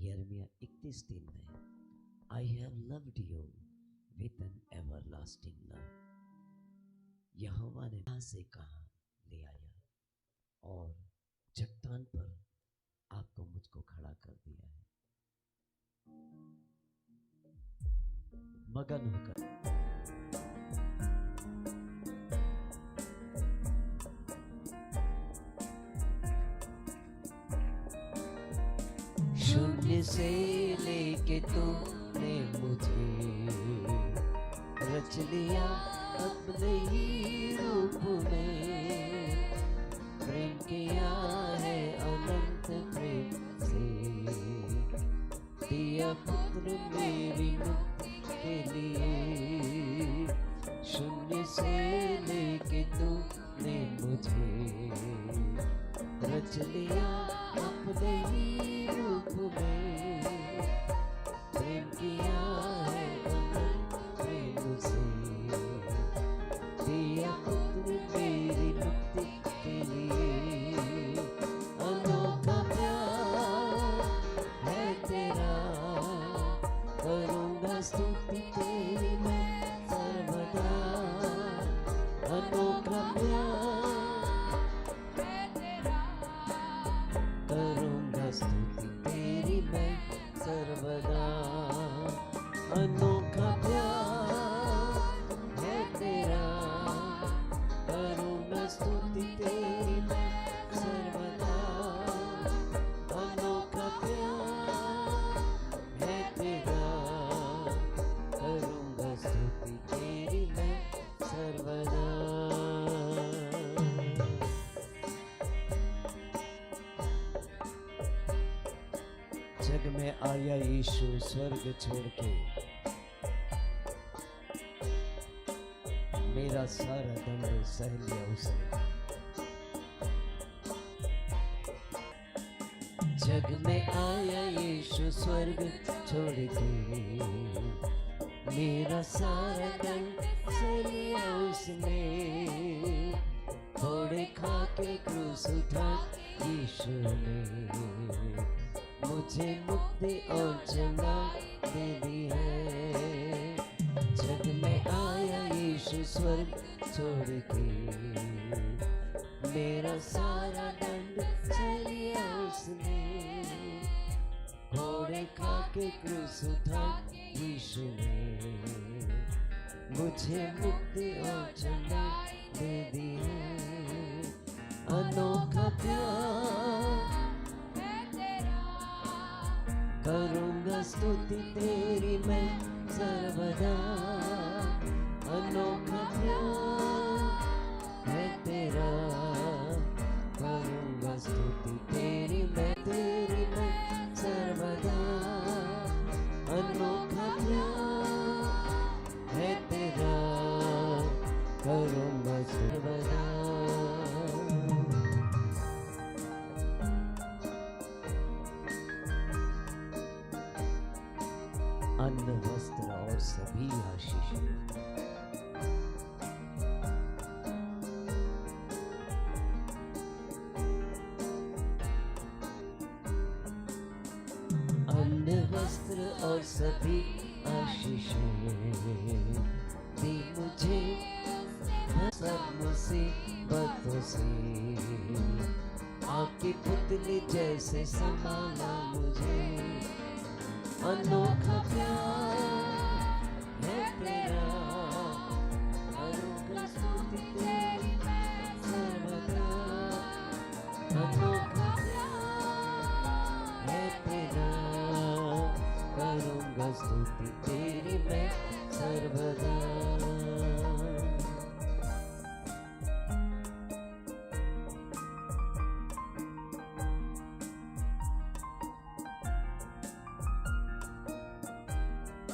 यिर्मयाह 31:3 में I have loved you with an everlasting love. यहोवा ने कहां से कहां ले आया और चट्टान पर आपको मुझको खड़ा कर दिया है। मगन होकर शून्य से लेके तूने मुझे रच लिया अपने ही रूप में। प्रेम किया है अनंत प्रेम से, दिया पुत्र मेरी मुक्ति के लिए। शून्य से लेके तूने मुझे रच लिया अपने ही रूप में। प्रेम किया है अनंत प्रेम से, दिया पुत्र मेरी मुक्ति के लिए। अनोखा प्यार है तेरा, करूँगा स्तुति तेरी मैं सर्वदा। अनोखा प्यार है तेरा, करूँगा स्तुति तेरी मैं सर्वदा। अनोखा प्यार है तेरा, करूँगा स्तुति तेरी मैं सर्वदा। अनोखा प्यार है तेरा, करूँगा स्तुति तेरी मैं सर्वदा। जग में आया यीशु स्वर्ग छोड़ के, मेरा सारा दंड सह लिया उसने। जग में आया यीशु स्वर्ग छोड़ के, मेरा सारा दंड सह लिया उसने। थोड़े खा के क्रूस उठा यीशु ने, मुझे मुक्ति और जन्नत दे दी है। जग में आया यीशु स्वर्ग छोड़ के, मेरा सारा दंड सह लिया उसने। घोड़े खा के क्रूस उठा यीशु ने, मुझे मुक्ति और जन्नत दे दी है। अनोखा प्यार करूँगा स्तुति तेरी मैं सर्वदा। अनोखा प्यार है तेरा, करूँगा स्तुति तेरी मैं सर्वदा। अनोखा प्यार है तेरा, करूँगा सर्वदा। अन्न वस्त्र और सभी आशीष अन्न वस्त्र और सभी आशीषें दी मुझे सब मुसीबतों से। आपकी पुतली जैसे संभाला मुझे। अनोखा प्यार है तेरा, करूँगा स्तुति तेरी मैं सर्वदा। अनोखा प्यार है तेरा, करूँगा स्तुति तेरी मैं सर्वदा।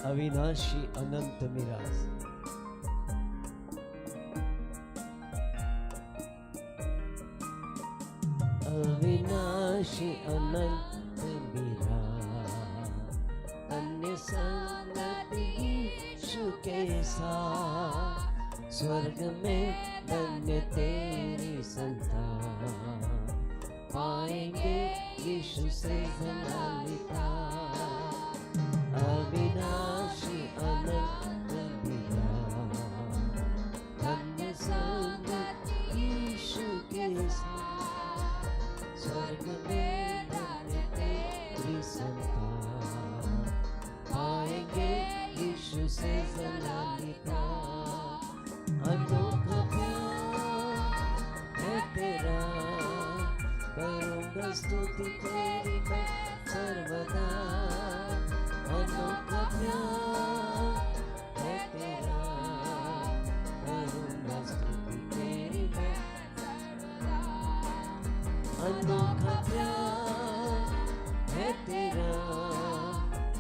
अविनाशी अनंत मिराज, अविनाशी अनंत मिराज, अन्य संगति यीशु के साथ। स्वर्ग में धन्य तेरी संतान, पाएंगे यीशु से धन्यता। स्तुति तेरी मैं सर्वदा। अनोखा प्यार है तेरा, करूँगा स्तुति तेरी मैं सर्वदा। अनोखा प्यार है तेरा,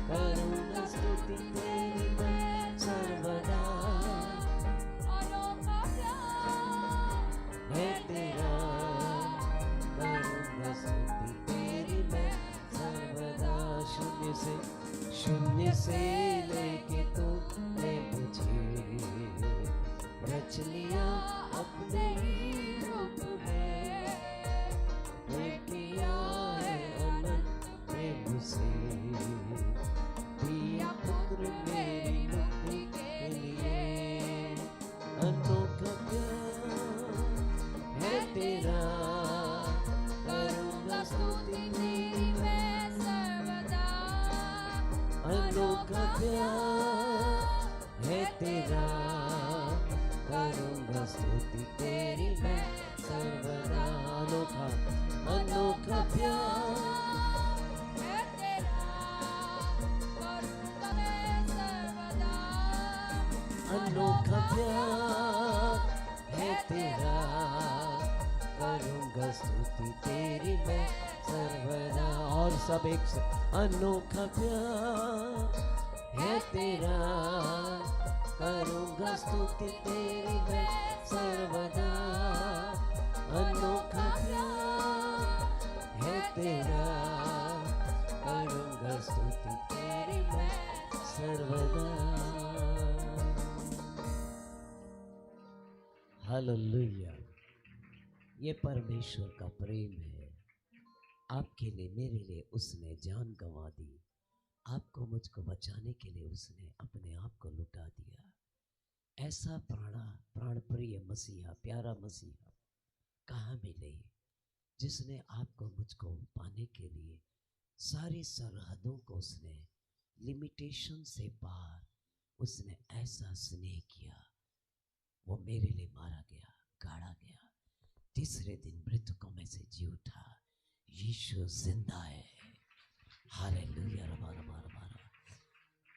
करूँगा स्तुति तेरी मैं सर्वदा। अनोखा प्यार है तेरा, करूँगा स्तुति तेरी मैं सर्वदा। शून्य से लेके तूने मुझे रच लिया अपने ही रूप में। मैं किया है अनंत प्रेम से, दिया पुत्र मेरी मुक्ति के लिए। अनोखा प्यार है तेरा, करूँगा स्तुति तेरी मैं सर्वदा। अनोखा प्यार है तेरा, करूँगा स्तुति तेरी मैं सर्वदा। अनोखा प्यार है तेरा, करूँगा मैं सर्वदा। अनोखा प्यार है तेरा, करूँगा स्तुति तेरी मैं सर्वदा। और सब एक से अनोखा प्यार है तेरा, करूँगा स्तुति तेरी मैं सर्वदा। अनोखा प्यार है तेरा, करूँगा स्तुति तेरी मैं सर्वदा। हालेलुया। ये परमेश्वर का प्रेम है। आपके लिए, मेरे लिए उसने जान गंवा दी। आपको मुझको बचाने के लिए उसने अपने आप को लुटा दिया। ऐसा प्राण प्रिय मसीहा, प्यारा मसीहा कहाँ मिले, जिसने आपको मुझको पाने के लिए सारी सरहदों को उसने लिमिटेशन से पार उसने ऐसा स्नेह किया। वो मेरे लिए मारा गया, गाड़ा गया, तीसरे दिन मृतकों में से जी उठा। यीशु जिंदा है। हालेलुया।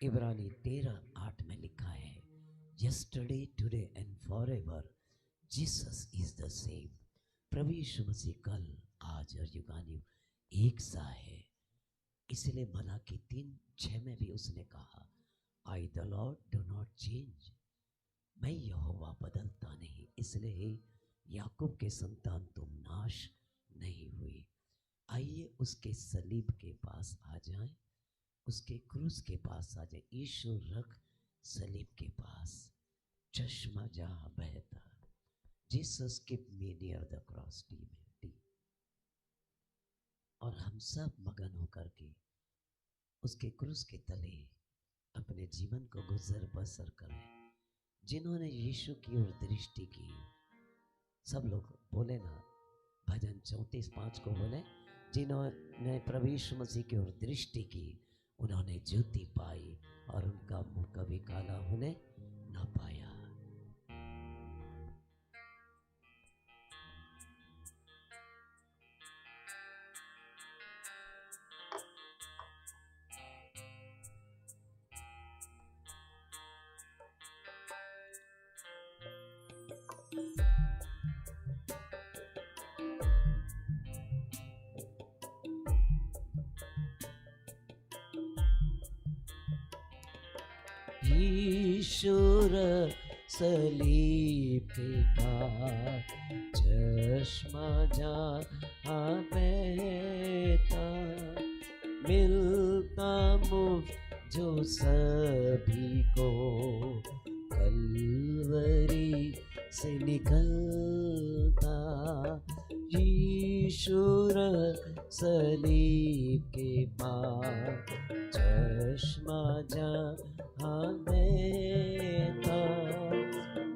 इब्रानी 13:8 में लिखा है, yesterday today and forever Jesus is the same. प्रभु यीशु मसीह कल, आज और युगानुयुग एक सा है। इसलिए मलाकी 3:6 में भी उसने कहा, I the Lord do not change. मैं यहोवा बदलता नहीं, इसलिए याकूब के संतान तुम नाश नहीं हुई। आइए उसके सलीब के पास आ जाएं, उसके क्रूस के पास आ जाएं। यीशु रख सलीब के पास, चश्मा जहां बहता। Jesus keep me near the cross, T. और हम सब मगन होकर के उसके क्रूस के तले अपने जीवन को गुजर बसर करें। जिन्होंने यीशु की ओर दृष्टि की, सब लोग बोले ना, भजन 34:5 को बोले, जिन्होंने प्रभु यीशु मसीह की ओर दृष्टि की उन्होंने ज्योति पाई और उनका मुंह कभी काला होने न पाया। ईश्वर सलीब के पास, चश्मा जहाँ बहता, मिलता मुफ्त जो सभी को, कलवरी से निकलता। ईश्वर सलीब के पास, चश्मा जहाँ बहता,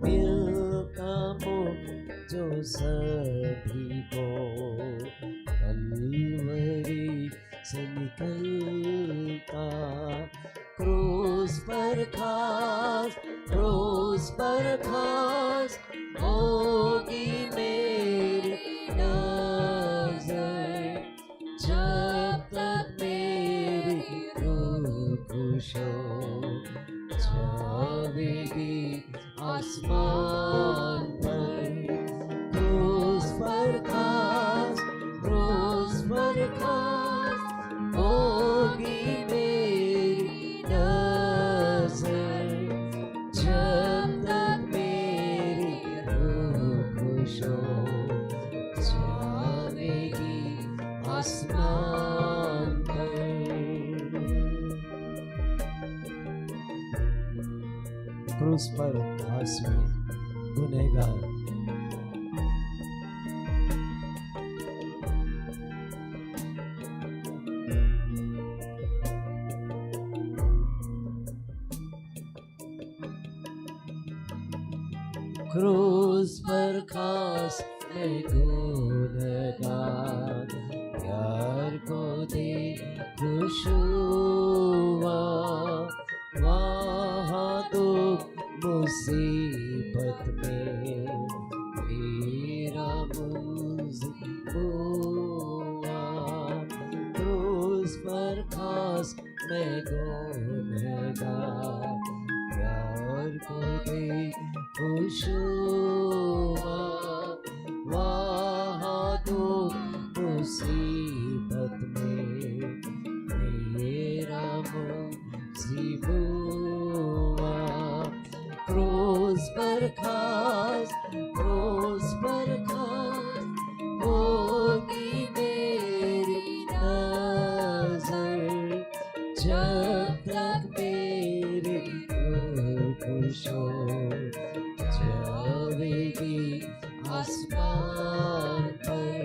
मिलता मुफ्त जो सभी को, कलवरी से निकलता। क्रूस पर खास होगी मेरी नज़र, क्रूस पर घास में गुनहगार। क्रूस पर घास में गुनहगार, प्यार को दे खुश हुआ। वहाँ दुख मुसीबत में मेरा मुंजिल हुआ। क्रूस पर घास में गुनहगार, प्यार को दे खुश हुआ। वहाँ दुख मुसीबत में मेरा मुंजिल हुआ। क्रूस पर घास, क्रूस पर घास होगी मेरी नजर, जब तक मेरी रूह खुश हो जाएगी आसमान पर।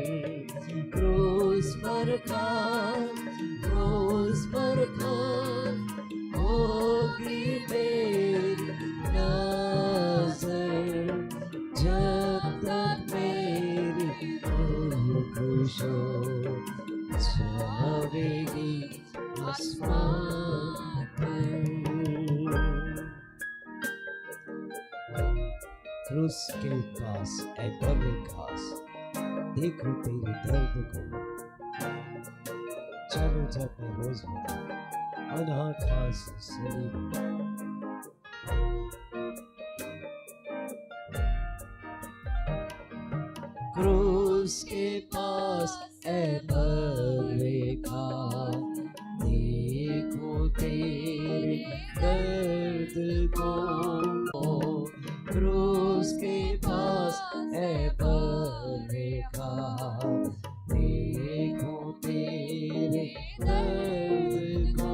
क्रूस पर घास, क्रूस पर घास होगी मेरी नजर, जब तक मेरी रूह खुश हो जाएगी आसमान पर। क्रूस के पास ऐ बर्रे घास, देखो तेरे दर्द को, चलो जब मैं रोज मिला अनाथ घास सलीब। क्रूस के पास ऐ बर्रे घास, देखो तेरे दर्द को। क्रूस के पास ऐ बर्रे घास, देखो तेरे दर्द को।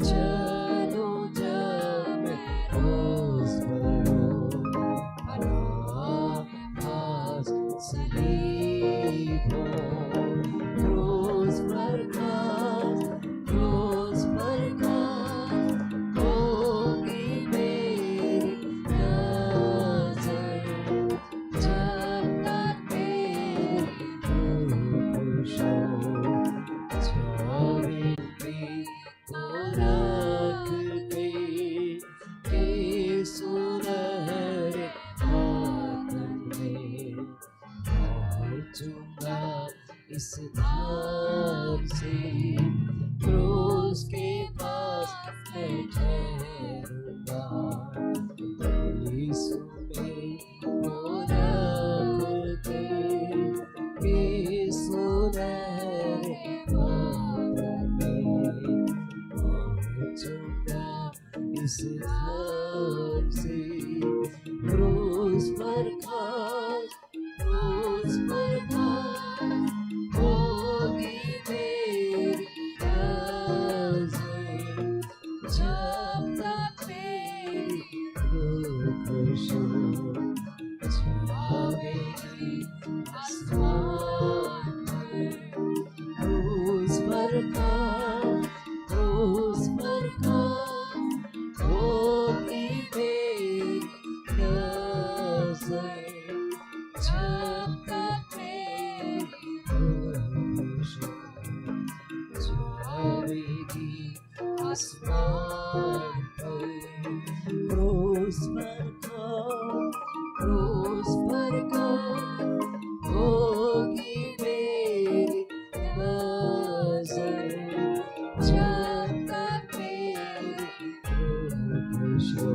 चलो जब मैं रोज बरोज अनाथ घास सलीब हो। क्रूस पर घास, क्रूस पर घास होगी मेरी नजर, जब तक मेरी रूह खुश हो जाएगी। को रख के सुनहरे हाथों में पहुंचूंगा इस धाम से। क्रूस के पास मैं ठहरूंगा, यीशु में को रख के सुनहरे हाथों में पहुंचूंगा इस धाम से। क्रूस पर घास, क्रूस पर घास होगी मेरी नजर, जब तक मेरी रूह खुश हो जाएगी आसमान पर। क्रूस पर घास, क्रूस पर घास होगी मेरी नजर, जब तक मेरी रूह खुश हो जाएगी आसमान पर। क्रूस पर घास, क्रूस पर घास होगी मेरी नजर, जब तक मेरी रूह खुश हो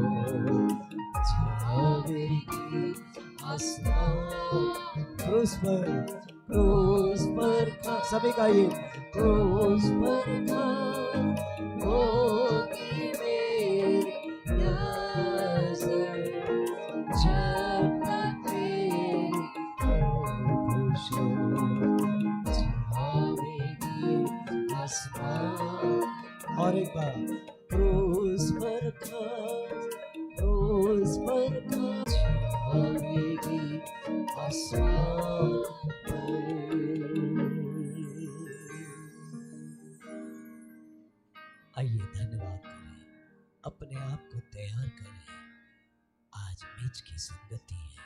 जाएगी आसमान। क्रूस पर घास, सभी का ये क्रूस पर घास होगी मेरी नजर, जब तक मेरी रूह खुश हो जाएगी आसमान। और एक बार क्रूस पर घास, उस पर छावेगी आसमान पर। आइए धन्यवाद करें, अपने आप को तैयार करें। आज बीच की संगति है,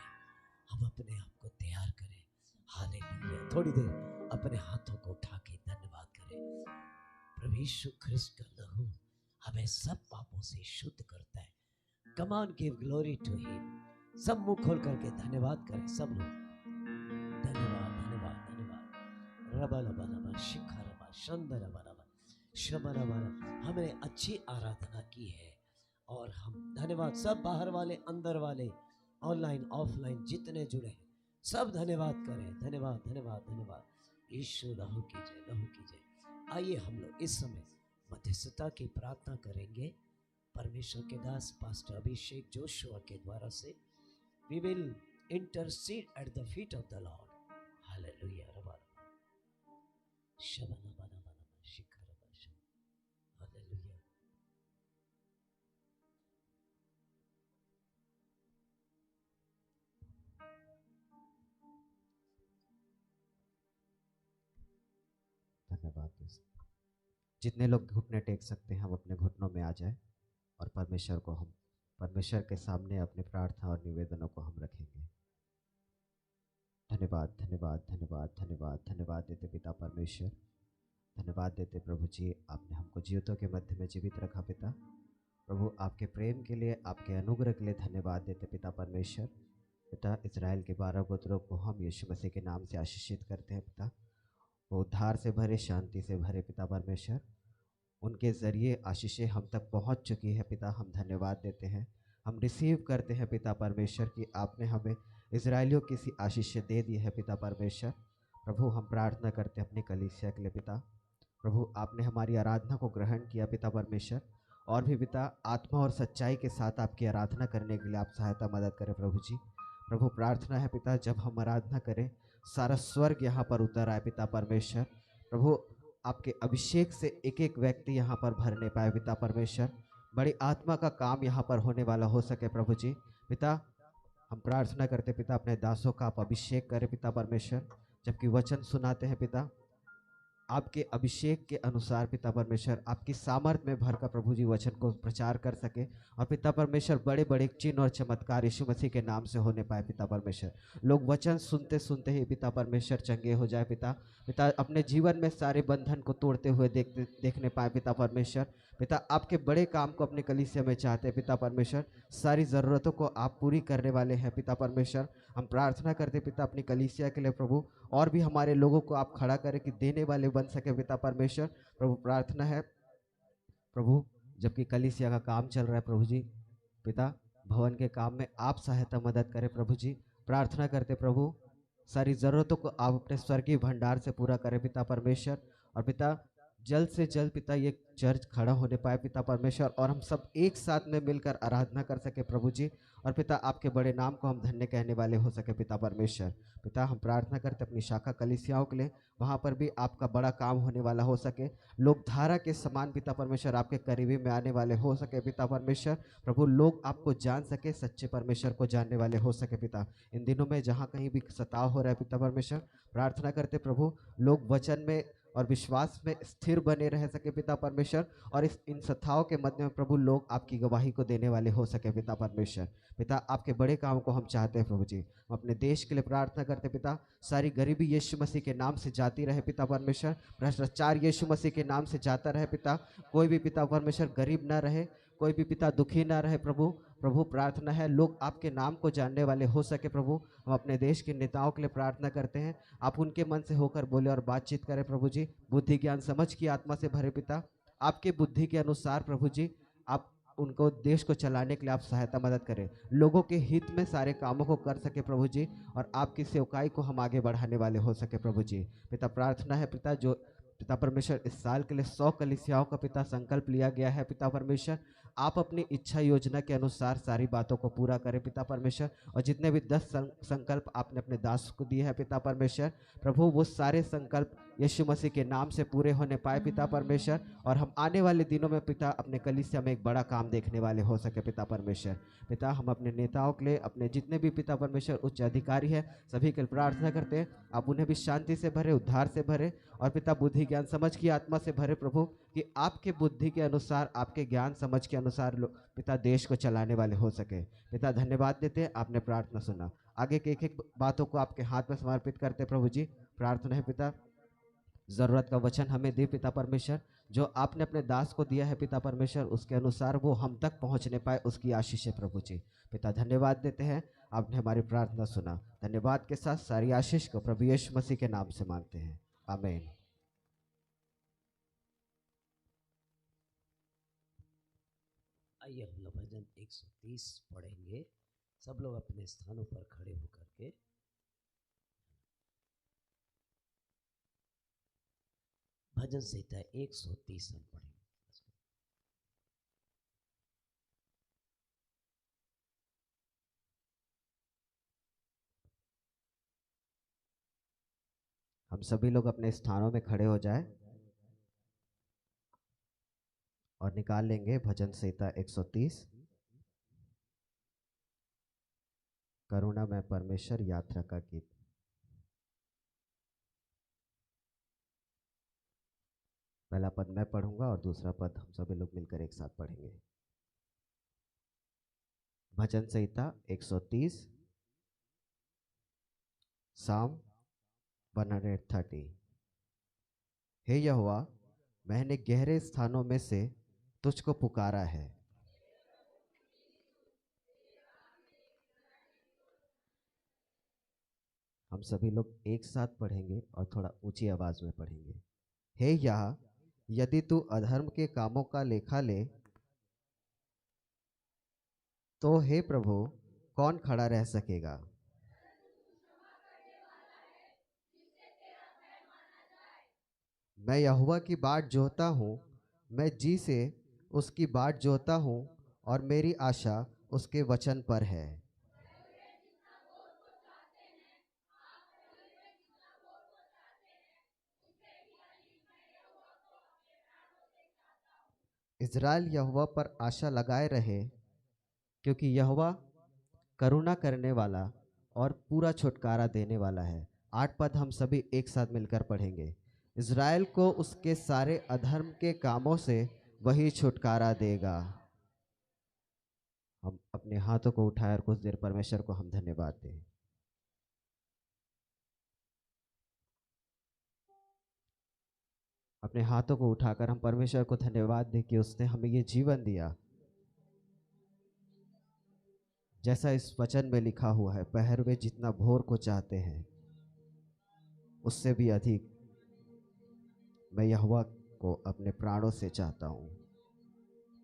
हम अपने आप को तैयार करें। हालेलुया। थोड़ी देर अपने हाथों को उठा के धन्यवाद करें। प्रभु यीशु ख्रिस्त का लहू हमें सब पापों से शुद्ध करता है। Come on, give glory to him. सब मुंह खोल करके धन्यवाद करें, सब लोग। धन्यवाद धन्यवाद धन्यवाद। रबा लबा लबा शिखा रबा शंदर रबा रबा शबा रबा रबा। हमने अच्छी आराधना की है और हम धन्यवाद। सब बाहर वाले, अंदर वाले, ऑनलाइन ऑफलाइन जितने जुड़े हैं, सब धन्यवाद करें। धन्यवाद धन्यवाद धन्यवाद। यीशु लहू की जय, लहू की जय। आइए हम लोग इस समय मध्यस्थता की प्रार्थना करेंगे परमेश्वर के दास पास्टर अभिषेक जोशुआ के द्वारा से। We will intercede at the feet of the Lord. Hallelujah. रबा शबना बना बना शिखर रबा शब। हालेलुया। धन्यवाद दोस्त। जितने लोग घुटने टेक सकते हैं हम अपने घुटनों में आ जाए और परमेश्वर के सामने अपनी प्रार्थना और निवेदनों को हम रखेंगे। धन्यवाद धन्यवाद धन्यवाद धन्यवाद धन्यवाद देते पिता परमेश्वर, धन्यवाद देते प्रभु जी, आपने हमको जीवितों के मध्य में जीवित रखा पिता। प्रभु आपके प्रेम के लिए, आपके अनुग्रह के लिए धन्यवाद देते पिता परमेश्वर। पिता इजराइल के 12 गोत्रों को हम यीशु मसीह के नाम से आशीषित करते हैं पिता। वो उद्धार से भरे, शांति से भरे पिता परमेश्वर, उनके ज़रिए आशीषें हम तक पहुंच चुकी है पिता। हम धन्यवाद देते हैं, हम रिसीव करते हैं पिता परमेश्वर कि आपने हमें इजराइलियों की सी आशीषें दे दी है पिता परमेश्वर। प्रभु हम प्रार्थना करते हैं अपनी कलीसिया के लिए पिता। प्रभु आपने हमारी आराधना को ग्रहण किया पिता परमेश्वर, और भी पिता आत्मा और सच्चाई के साथ आपकी आराधना करने के लिए आप सहायता मदद करें प्रभु जी। प्रभु प्रार्थना है पिता, जब हम आराधना करें सारा स्वर्ग यहाँ पर उतर आए पिता परमेश्वर। प्रभु आपके अभिषेक से एक एक व्यक्ति यहाँ पर भरने पाए पिता परमेश्वर। बड़ी आत्मा का काम यहाँ पर होने वाला हो सके प्रभु जी। पिता हम प्रार्थना करते पिता, अपने दासों का आप अभिषेक करें पिता परमेश्वर। जबकि वचन सुनाते हैं पिता, आपके अभिषेक के अनुसार पिता परमेश्वर आपकी सामर्थ में भरकर प्रभु जी वचन को प्रचार कर सके, और पिता परमेश्वर बड़े बड़े चिन्ह और चमत्कार यीशु मसीह के नाम से होने पाए पिता परमेश्वर। लोग वचन सुनते सुनते ही पिता परमेश्वर चंगे हो जाए पिता। पिता अपने जीवन में सारे बंधन को तोड़ते हुए देखने पाए पिता परमेश्वर। पिता आपके बड़े काम को अपने कलीसिया में चाहते हैं पिता परमेश्वर। सारी ज़रूरतों को आप पूरी करने वाले हैं पिता परमेश्वर। हम प्रार्थना करते पिता अपनी कलीसिया के लिए प्रभु, और भी हमारे लोगों को आप खड़ा करें कि देने वाले बन सके पिता परमेश्वर। प्रभु प्रार्थना है प्रभु, जबकि कलीसिया का काम चल रहा है प्रभु जी, पिता भवन के काम में आप सहायता मदद करें प्रभु जी। प्रार्थना करते प्रभु सारी ज़रूरतों को आप अपने स्वर्गीय भंडार से पूरा करें पिता परमेश्वर। और पिता जल्द से जल्द पिता ये चर्च खड़ा होने पाए पिता परमेश्वर, और हम सब एक साथ में मिलकर आराधना कर सके प्रभु जी। और पिता आपके बड़े नाम को हम धन्य कहने वाले हो सके पिता परमेश्वर। पिता हम प्रार्थना करते अपनी शाखा कलीसियाओं के लिए, वहाँ पर भी आपका बड़ा काम होने वाला हो सके। लोग धारा के समान पिता परमेश्वर आपके करीबी में आने वाले हो सके पिता परमेश्वर। प्रभु लोग आपको जान सके, सच्चे परमेश्वर को जानने वाले हो सके पिता। इन दिनों में जहाँ कहीं भी सताव हो रहा है पिता परमेश्वर, प्रार्थना करते प्रभु लोग वचन में और विश्वास में स्थिर बने रह सके पिता परमेश्वर, और इन सत्ताओं के मध्य में प्रभु लोग आपकी गवाही को देने वाले हो सके पिता परमेश्वर। पिता आपके बड़े काम को हम चाहते हैं प्रभु जी। हम अपने देश के लिए प्रार्थना करते पिता, सारी गरीबी यीशु मसीह के नाम से जाती रहे पिता परमेश्वर। भ्रष्टाचार यीशु मसीह के नाम से जाता रहे पिता। कोई भी पिता परमेश्वर गरीब ना रहे, कोई भी पिता दुखी ना रहे प्रभु। प्रभु प्रार्थना है लोग आपके नाम को जानने वाले हो सके प्रभु। हम अपने देश के नेताओं के लिए प्रार्थना करते हैं, आप उनके मन से होकर बोले और बातचीत करें प्रभु जी। बुद्धि ज्ञान समझ की आत्मा से भरे पिता, आपके बुद्धि के अनुसार प्रभु जी आप उनको देश को चलाने के लिए आप सहायता मदद करें। लोगों के हित में सारे कामों को कर सके प्रभु जी, और आपकी सेवकाई को हम आगे बढ़ाने वाले हो सके प्रभु जी। पिता प्रार्थना है पिता, जो पिता परमेश्वर इस साल के लिए 100 कलीसियाओं का पिता संकल्प लिया गया है पिता परमेश्वर, आप अपनी इच्छा योजना के अनुसार सारी बातों को पूरा करें पिता परमेश्वर। और जितने भी 10 संकल्प आपने अपने दास को दिए हैं पिता परमेश्वर, प्रभु वो सारे संकल्प यीशु मसीह के नाम से पूरे होने पाए पिता परमेश्वर, और हम आने वाले दिनों में पिता अपने कलीसिया में एक बड़ा काम देखने वाले हो सके पिता परमेश्वर। पिता हम अपने नेताओं के लिए, अपने जितने भी पिता परमेश्वर उच्च अधिकारी है, सभी के लिए प्रार्थना करते हैं, आप उन्हें भी शांति से भरे, उद्धार से भरे, और पिता बुद्धि ज्ञान समझ की आत्मा से भरे प्रभु, कि आपके बुद्धि के अनुसार, आपके ज्ञान समझ के अनुसार पिता देश को चलाने वाले हो सके। पिता धन्यवाद देते हैं, आपने प्रार्थना सुना। आगे के एक एक बातों को आपके हाथ में समर्पित करते प्रभु जी। प्रार्थना है पिता, ज़रूरत का वचन हमें दे पिता परमेश्वर, जो आपने अपने दास को दिया है पिता परमेश्वर, उसके अनुसार वो हम तक पहुंचने पाए, उसकी आशीष है प्रभु जी। पिता धन्यवाद देते हैं, आपने हमारी प्रार्थना सुना। धन्यवाद के साथ सारी आशीष को प्रभु यीशु मसीह के नाम से मांगते हैं, आमीन। आइए हम लोग भजन 130 पढ़ेंगे। सब लोग अपने स्थानों पर खड़े होकर के भजन संहिता 130 हम पढ़ेंगे। हम सभी लोग अपने स्थानों में खड़े हो जाए और निकाल लेंगे भजन संहिता 130, करुणा में परमेश्वर यात्रा का गीत। पहला पद मैं पढ़ूंगा और दूसरा पद हम सभी लोग मिलकर एक साथ पढ़ेंगे। भजन संहिता 130, साम 130। हे यहोवा, मैंने गहरे स्थानों में से तुझको पुकारा है। हम सभी लोग एक साथ पढ़ेंगे और थोड़ा ऊंची आवाज में पढ़ेंगे। हे यह, यदि तू अधर्म के कामों का लेखा ले, तो हे प्रभु कौन खड़ा रह सकेगा। मैं यहोवा की बाट जोहता हूँ, मैं जी से उसकी बाट जोहता हूँ, और मेरी आशा उसके वचन पर है। इज़राइल यहोवा पर आशा लगाए रहे, क्योंकि यहोवा करुणा करने वाला और पूरा छुटकारा देने वाला है। 8 पद हम सभी एक साथ मिलकर पढ़ेंगे। इज़राइल को उसके सारे अधर्म के कामों से वही छुटकारा देगा। हम अपने हाथों को उठाए और कुछ देर परमेश्वर को हम धन्यवाद दें। अपने हाथों को उठाकर हम परमेश्वर को धन्यवाद दें कि उसने हमें ये जीवन दिया। जैसा इस वचन में लिखा हुआ है, पहरवे जितना भोर को चाहते हैं, उससे भी अधिक मैं यहोवा को अपने प्राणों से चाहता हूँ।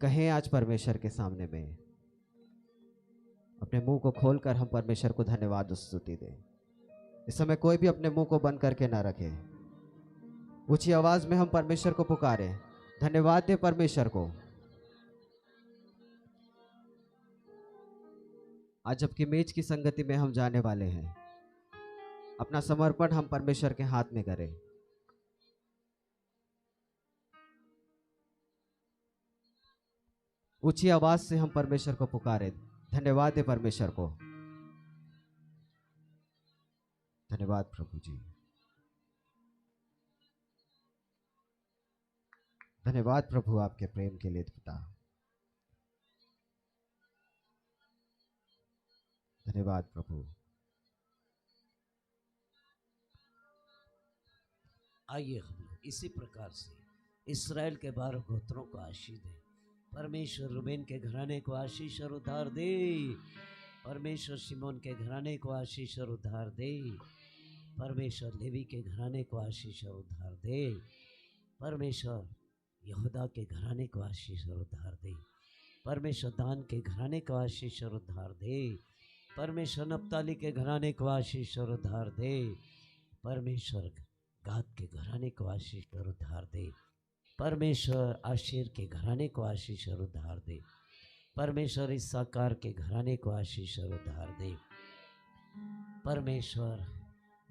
कहें आज परमेश्वर के सामने में अपने मुंह को खोलकर हम परमेश्वर को धन्यवाद और स्तुति दें। इस समय कोई भी अपने मुंह को बंद करके ना रखे। ऊंची आवाज में हम परमेश्वर को पुकारें, धन्यवाद दें परमेश्वर को। आज जबकि मेज की संगति में हम जाने वाले हैं, अपना समर्पण हम परमेश्वर के हाथ में करें। ऊंची आवाज से हम परमेश्वर को पुकारें, धन्यवाद दें परमेश्वर को। धन्यवाद प्रभु जी, धन्यवाद प्रभु आपके प्रेम के लिए पिता। धन्यवाद प्रभु। आइए हम लोग इसी प्रकार से इस्राएल के 12 गोत्रों को आशीष दें। परमेश्वर रूबेन के घराने को आशीष और उद्धार दे। परमेश्वर शिमोन के घराने को आशीष और उद्धार दे। परमेश्वर लेवी के घराने को आशीष और उद्धार दे। परमेश्वर यहूदा के घराने को आशीष और उद्धार दे। परमेश्वर दान के घराने को आशीष और उद्धार दे। परमेश्वर नप्ताली के घराने को आशीष और उद्धार दे। परमेश्वर गाद के घराने को आशीष और उद्धार दे। परमेश्वर आशीर के घराने को आशीष और उद्धार दे। परमेश्वर इस्साकार के घराने को आशीष और उद्धार दे। परमेश्वर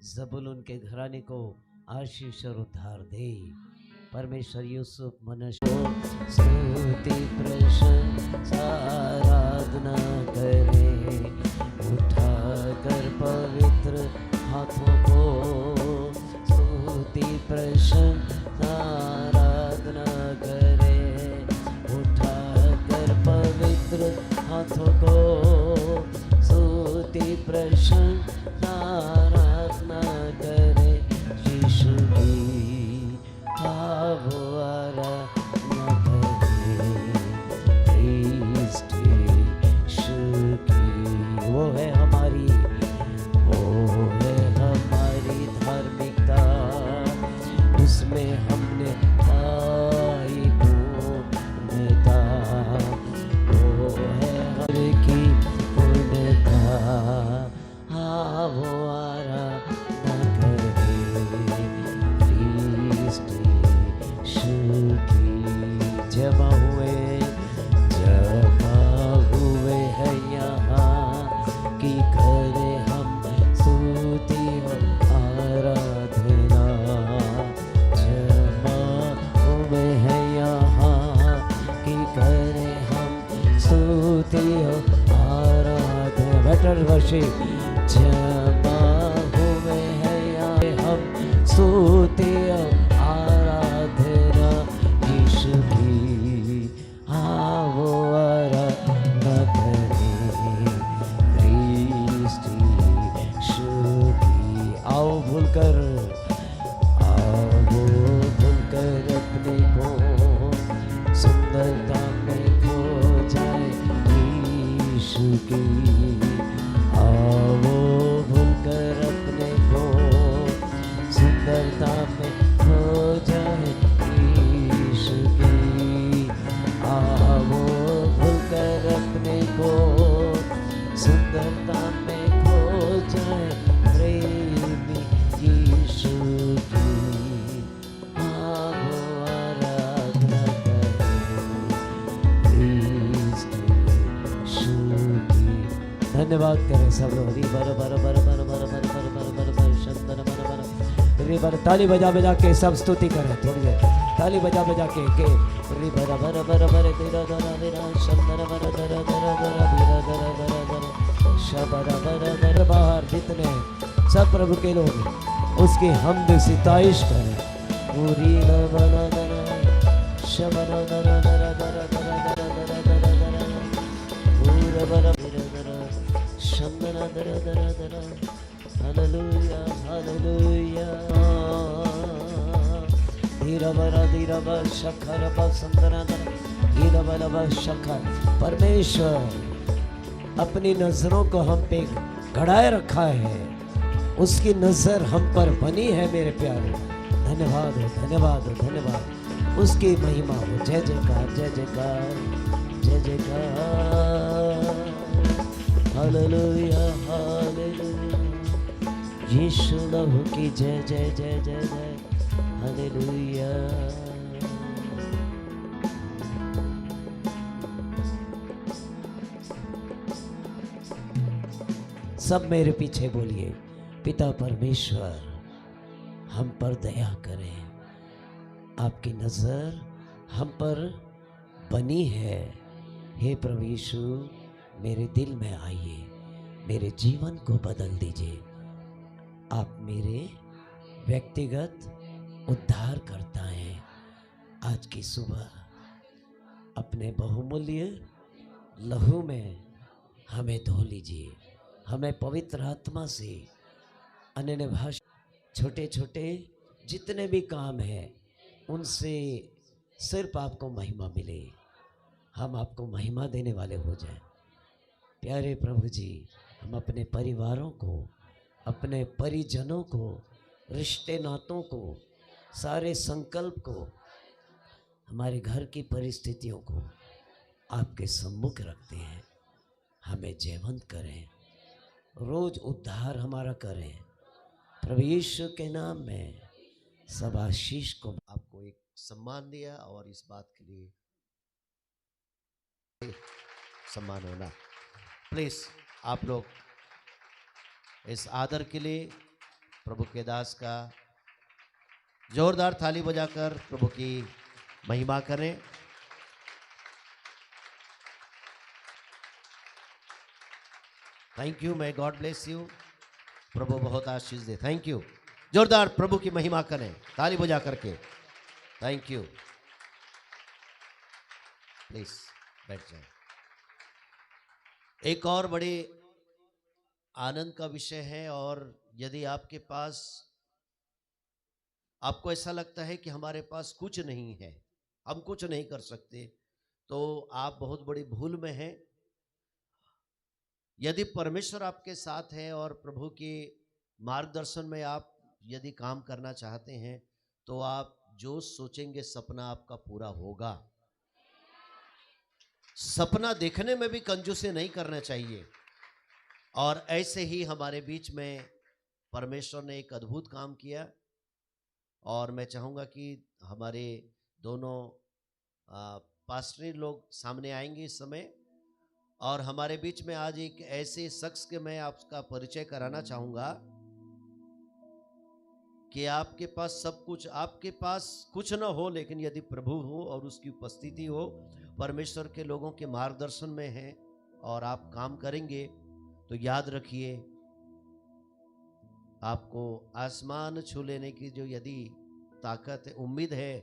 ज़बूलून के घराने को आशीष और उद्धार दे। परमेश्वर यूसुफ मनुष्य को स्तुति प्रशंसा आराधना करे, उठाकर पवित्र हाथों को स्तुति प्रशंसा आराधना करे, उठाकर पवित्र हाथों को स्तुति प्रशंसा आराधना करे। यीशु की वो आराधना करे, क्रिस्ट यीशु की वो है हमारी धार्मिकता, उसमें हमने पाई पूर्णता, वो है हर की पूर्णता। हाँ वो आराधना करे, क्रिस्ट यीशु की। जमा हुए हैं यहाँ की करे हम स्तुति और आराधना। जमा हुए हैं यहाँ की करे हम स्तुति और आराधना। Better worship. जमा हुए हैं यहाँ हम स्तुति और आराधना यीशु की। हाँ वो आराधना करे, क्रिस्ट यीशु की। आओ भूलकर अपने को सुंदरता में खो जाए यीशु की। आओ भूलकर अपने को सुंदरता में खो जाए यीशु की। आओ भूलकर अपने को सुंदरता में खो जाए प्रेमी यीशु की। आओ आराधना करें क्रिस्ट यीशु की। धन्यवाद करें सब लोग। री बर बर बर बर बर बर बर बर बर बर शंदन बर बर री बर। ताली बजा बजा के सब स्तुति करें थोड़ी देर। ताली बजा बजा के री बर बर बर बर तेरा दरा तेरा शंदन बर दरा दरा दरा बीरा दरा दरा दरा शबर बर दर। बाहर जितने सब प्रभु के लोग उसकी हमद सिताइश करें। पूरी न बना दरा शबर दरा दरा दरा दरा दरा दरा दरा दरा पूरा बरा बीरा दरा शंदना दरा दरा दरा। Hallelujah hallelujah. धीरा बरा शखर बा संदना दरा धीरा बरा शखर। परमेश्वर अपनी नजरों को हम पे गड़ाए रखा है, उसकी नजर हम पर बनी है मेरे प्यारे। धन्यवाद हो धन्यवाद हो धन्यवाद। उसकी महिमा हो। जय जयकार जय जयकार जय जयकार। Hallelujah hallelujah. यीशु लहू की जय जय जय जय जय। हालेलुया। सब मेरे पीछे बोलिए। पिता परमेश्वर हम पर दया करें, आपकी नज़र हम पर बनी है। हे प्रभु यीशु मेरे दिल में आइए, मेरे जीवन को बदल दीजिए। आप मेरे व्यक्तिगत उद्धार करता है। आज की सुबह अपने बहुमूल्य लहू में हमें धो लीजिए। हमें पवित्र आत्मा से अन्य भाषा छोटे छोटे जितने भी काम हैं उनसे सिर्फ आपको महिमा मिले। हम आपको महिमा देने वाले हो जाएं। प्यारे प्रभु जी, हम अपने परिवारों को, अपने परिजनों को, रिश्ते नातों को, सारे संकल्प को, हमारे घर की परिस्थितियों को आपके सम्मुख रखते हैं। हमें जयवंत करें, रोज उद्धार हमारा करें। प्रभु यीशु के नाम में सब आशीष को। आपको एक सम्मान दिया और इस बात के लिए सम्मान होना। प्लीज आप लोग इस आदर के लिए प्रभु के दास का जोरदार थाली बजाकर प्रभु की महिमा करें। Thank you, may God bless you. प्रभु बहुत आशीष दे। Thank you. जोरदार प्रभु की महिमा करें ताली बजा करके। Thank you. प्लीज बैठ जाए। एक और बड़े आनंद का विषय है, और यदि आपके पास, आपको ऐसा लगता है कि हमारे पास कुछ नहीं है, हम कुछ नहीं कर सकते, तो आप बहुत बड़ी भूल में हैं। यदि परमेश्वर आपके साथ है और प्रभु के मार्गदर्शन में आप यदि काम करना चाहते हैं, तो आप जो सोचेंगे सपना आपका पूरा होगा। सपना देखने में भी कंजूसी नहीं करना चाहिए। और ऐसे ही हमारे बीच में परमेश्वर ने एक अद्भुत काम किया, और मैं चाहूँगा कि हमारे दोनों पास्टरी लोग सामने आएंगे इस समय, और हमारे बीच में आज एक ऐसे शख्स के मैं आपका परिचय कराना चाहूँगा कि आपके पास सब कुछ, आपके पास कुछ न हो, लेकिन यदि प्रभु हो और उसकी उपस्थिति हो, परमेश्वर के लोगों के मार्गदर्शन में है और आप काम करेंगे, तो याद रखिए आपको आसमान छू लेने की जो यदि ताकत है, उम्मीद है,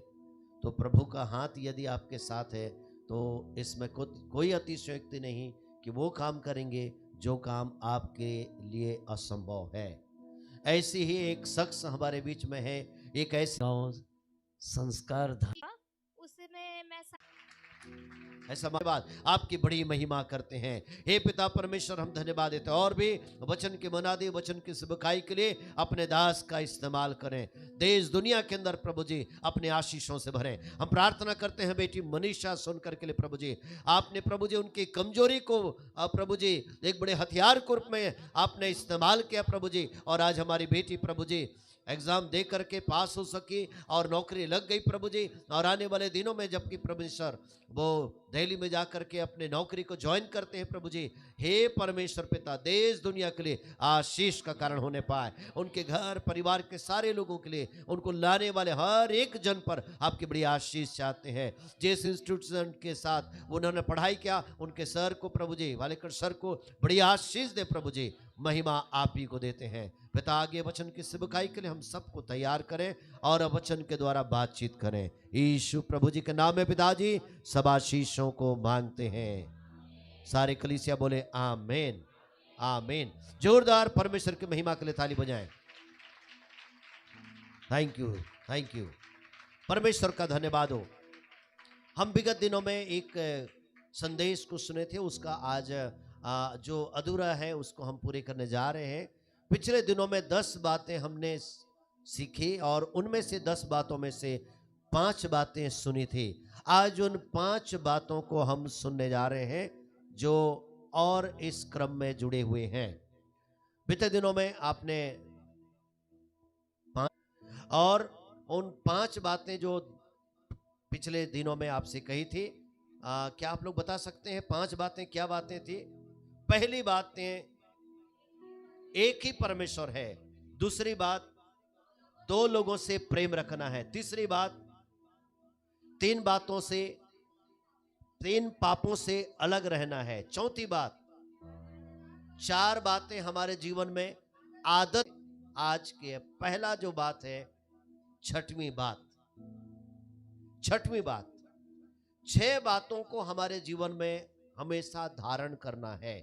तो प्रभु का हाथ यदि आपके साथ है, तो इसमें कोई अतिशयोक्ति नहीं कि वो काम करेंगे जो काम आपके लिए असंभव है। ऐसी ही एक शख्स हमारे बीच में है, एक ऐसे संस्कार उसने मैं ऐसा धन्यवाद आपकी बड़ी महिमा करते हैं। हे पिता परमेश्वर, हम धन्यवाद देते हैं, और भी वचन के मनादी, वचन की सेवकाई के लिए अपने दास का इस्तेमाल करें। देश दुनिया के अंदर प्रभु जी अपने आशीषों से भरें। हम प्रार्थना करते हैं बेटी मनीषा सुनकर के लिए प्रभु जी, आपने प्रभु जी उनकी कमजोरी को प्रभु जी एक बड़े हथियार के रूप में आपने इस्तेमाल किया प्रभु जी, और आज हमारी बेटी प्रभु जी एग्जाम दे करके पास हो सकी और नौकरी लग गई प्रभु जी। और आने वाले दिनों में जबकि परमेश्वर वो दिल्ली में जाकर के अपने नौकरी को ज्वाइन करते हैं प्रभु जी, हे परमेश्वर पिता, देश दुनिया के लिए आशीष का कारण होने पाए, उनके घर परिवार के सारे लोगों के लिए, उनको लाने वाले हर एक जन पर आपकी बड़ी आशीष चाहते हैं। जिस इंस्टीट्यूशन के साथ उन्होंने पढ़ाई किया, उनके सर को प्रभु जी, वालेकर सर को बड़ी आशीष दे प्रभु जी, महिमा आप ही को देते हैं पिता। आगे वचन की सेवकाई के लिए हम सबको तैयार करें और वचन के द्वारा बातचीत करें। यीशु प्रभु जी के नाम में पिताजी सब आशीषों को मांगते हैं। सारे कलीसिया बोले आमीन, आमीन। जोरदार परमेश्वर की महिमा के लिए ताली बजाएं। Thank you, thank you. परमेश्वर का धन्यवाद हो। हम विगत दिनों में एक संदेश को सुने थे, उसका आज जो अधूरा है उसको हम पूरे करने जा रहे हैं। पिछले दिनों में 10 बातें हमने सीखी, और उनमें से 10 बातों में से 5 बातें सुनी थी। आज उन 5 बातों को हम सुनने जा रहे हैं जो और इस क्रम में जुड़े हुए हैं। बीते दिनों में आपने और उन 5 बातें जो पिछले दिनों में आपसे कही थी, क्या आप लोग बता सकते हैं 5 बातें क्या बातें थी? पहली बातें, एक ही परमेश्वर है। दूसरी बात, 2 लोगों से प्रेम रखना है। तीसरी बात, 3 बातों से, 3 पापों से अलग रहना है। चौथी बात, 4 बातें हमारे जीवन में आदत। आज के पहला जो बात है, छठवीं बात, 6 बातों को हमारे जीवन में हमेशा धारण करना है।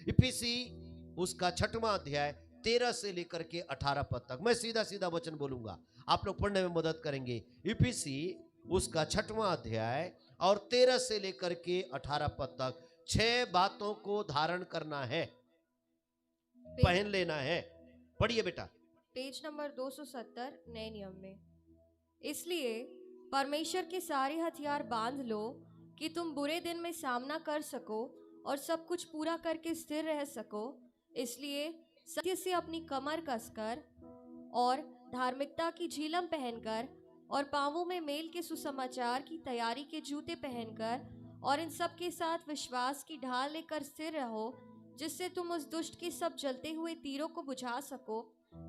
इफिसी उसका 6वां अध्याय 13 से लेकर के 18 पद तक, मैं सीधा सीधा वचन बोलूंगा, आप लोग पढ़ने में मदद करेंगे। इफिसी उसका 6वां अध्याय और 13 से लेकर के 18 पद तक 6 बातों को धारण करना है, पहन लेना है। पढ़िए बेटा। पेज नंबर 270 नए नियम में। इसलिए परमेश्वर के सारे हथियार बांध लो कि तुम बुरे दिन में सामना कर सको और सब कुछ पूरा करके स्थिर रह सको। इसलिए सत्य से अपनी कमर कसकर और धार्मिकता की झिलम पहनकर और पांवों में मेल के सुसमाचार की तैयारी के जूते पहनकर और इन सब के साथ विश्वास की ढाल लेकर स्थिर रहो, जिससे तुम उस दुष्ट के सब जलते हुए तीरों को बुझा सको,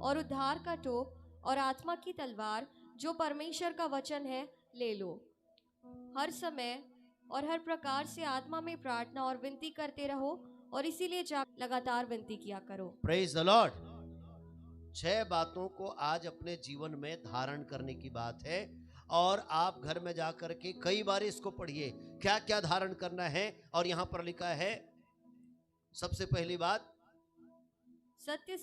और उद्धार का टोप और आत्मा की तलवार जो परमेश्वर का वचन है ले लो। हर समय और हर प्रकार से आत्मा में प्रार्थना और विनती करते रहो और इसीलिए लगातार विनती किया करो। Praise the Lord. 6 बातों को आज अपने जीवन में धारण करने की बात है और आप घर में जाकर के कई बार इसको पढ़िए क्या क्या धारण करना है। और यहां पर लिखा है सबसे पहली बात, सत्य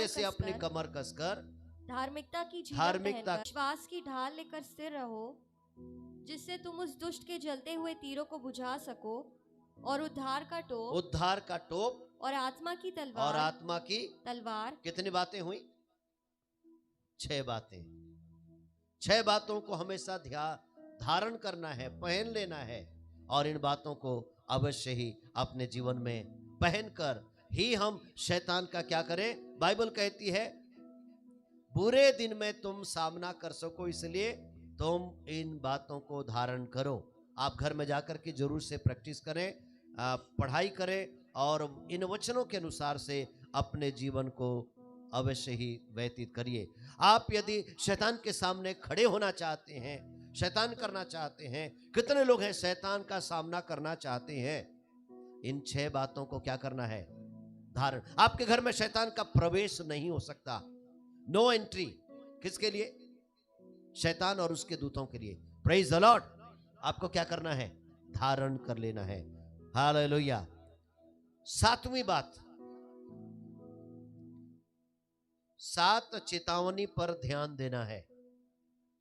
से अपनी कमर कसकर धार्मिकता की झीलम धार्मिकता पहनकर विश्वास की ढाल लेकर स्थिर रहो, जिससे तुम उस दुष्ट के जलते हुए तीरों को बुझा सको और उद्धार का टोप और आत्मा की तलवार। कितनी बातें हुई? 6 बातें। 6 बातों को हमेशा धारण करना है, पहन लेना है और इन बातों को अवश्य ही अपने जीवन में पहनकर ही हम शैतान का क्या करें। बाइबल कहती है बुरे दिन में तुम सामना कर सको, इसलिए तुम इन बातों को धारण करो। आप घर में जाकर के जरूर से प्रैक्टिस करें, पढ़ाई करें और इन वचनों के अनुसार से अपने जीवन को अवश्य ही व्यतीत करिए। आप यदि शैतान के सामने खड़े होना चाहते हैं, शैतान करना चाहते हैं, कितने लोग हैं शैतान का सामना करना चाहते हैं, इन 6 बातों को क्या करना है, धारण। आपके घर में शैतान का प्रवेश नहीं हो सकता, नो एंट्री। किसके लिए? शैतान और उसके दूतों के लिए। Praise the Lord. आपको क्या करना है? धारण कर लेना है। हालेलुया। 7वीं बात, 7 चेतावनी पर ध्यान देना है।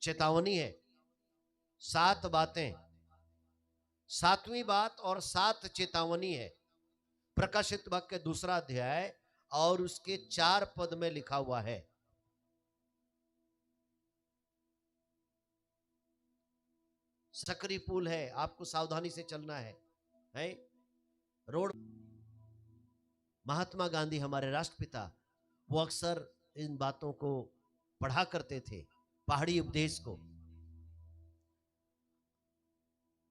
चेतावनी है, 7 बातें, 7वीं बात और 7 चेतावनी है। प्रकाशित वाक्य 2 अध्याय और उसके 4 पद में लिखा हुआ है। सकरी पुल है, आपको सावधानी से चलना है रोड। महात्मा गांधी हमारे राष्ट्रपिता, वो अक्सर इन बातों को पढ़ा करते थे, पहाड़ी उपदेश को।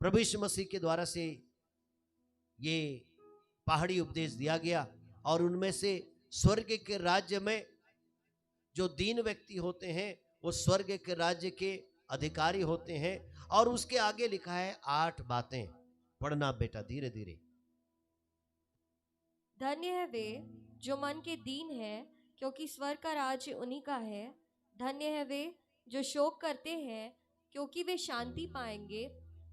प्रभु यीशु मसीह के द्वारा से ये पहाड़ी उपदेश दिया गया और उनमें से स्वर्ग के राज्य में जो दीन व्यक्ति होते हैं वो स्वर्ग के राज्य के अधिकारी होते हैं। और उसके आगे लिखा है 8 बातें। पढ़ना बेटा धीरे धीरे। धन्य है वे जो मन के दीन है, क्योंकि स्वर्ग का राज्य उन्हीं का है। धन्य है वे जो शोक करते हैं, क्योंकि वे शांति पाएंगे।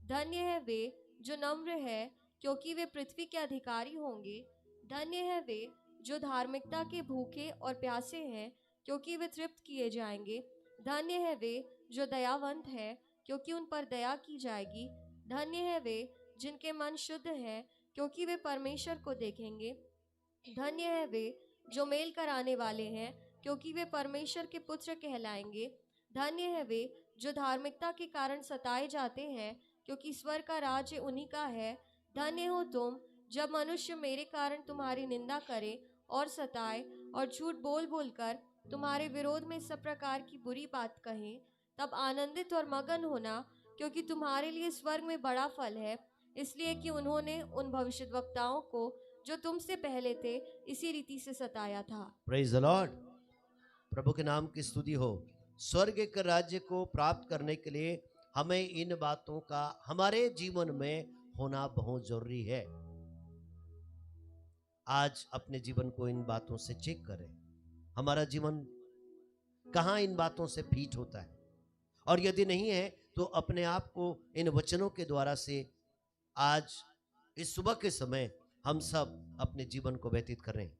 धन्य है वे जो नम्र है, क्योंकि वे पृथ्वी के अधिकारी होंगे। धन्य है वे जो धार्मिकता के भूखे और प्यासे हैं, क्योंकि वे तृप्त किए जाएंगे। धन्य है वे जो दयावंत है, क्योंकि उन पर दया की जाएगी। धन्य है वे जिनके मन शुद्ध है, क्योंकि वे परमेश्वर को देखेंगे। धन्य है वे जो मेल कराने वाले हैं, क्योंकि वे परमेश्वर के पुत्र कहलाएंगे। धन्य है वे जो धार्मिकता के कारण सताए जाते हैं, क्योंकि स्वर्ग का राज्य उन्हीं का है। धन्य हो तुम जब मनुष्य मेरे कारण तुम्हारी निंदा करे और सताए और झूठ बोल बोलकर तुम्हारे विरोध में सब प्रकार की बुरी बात कहें। तब आनंदित और मगन होना, क्योंकि तुम्हारे लिए स्वर्ग में बड़ा फल है, इसलिए कि उन्होंने उन भविष्यद्वक्ताओं को जो तुमसे पहले थे इसी रीति से सताया था। Praise the Lord. प्रभु के नाम की स्तुति हो। स्वर्ग के राज्य को प्राप्त करने के लिए हमें इन बातों का हमारे जीवन में होना बहुत जरूरी है। आज अपने जीवन को इन बातों से चेक करें, हमारा जीवन कहाँ इन बातों से फिट होता है, और यदि नहीं है तो अपने आप को इन वचनों के द्वारा से आज इस सुबह के समय हम सब अपने जीवन को व्यतीत कर रहे हैं।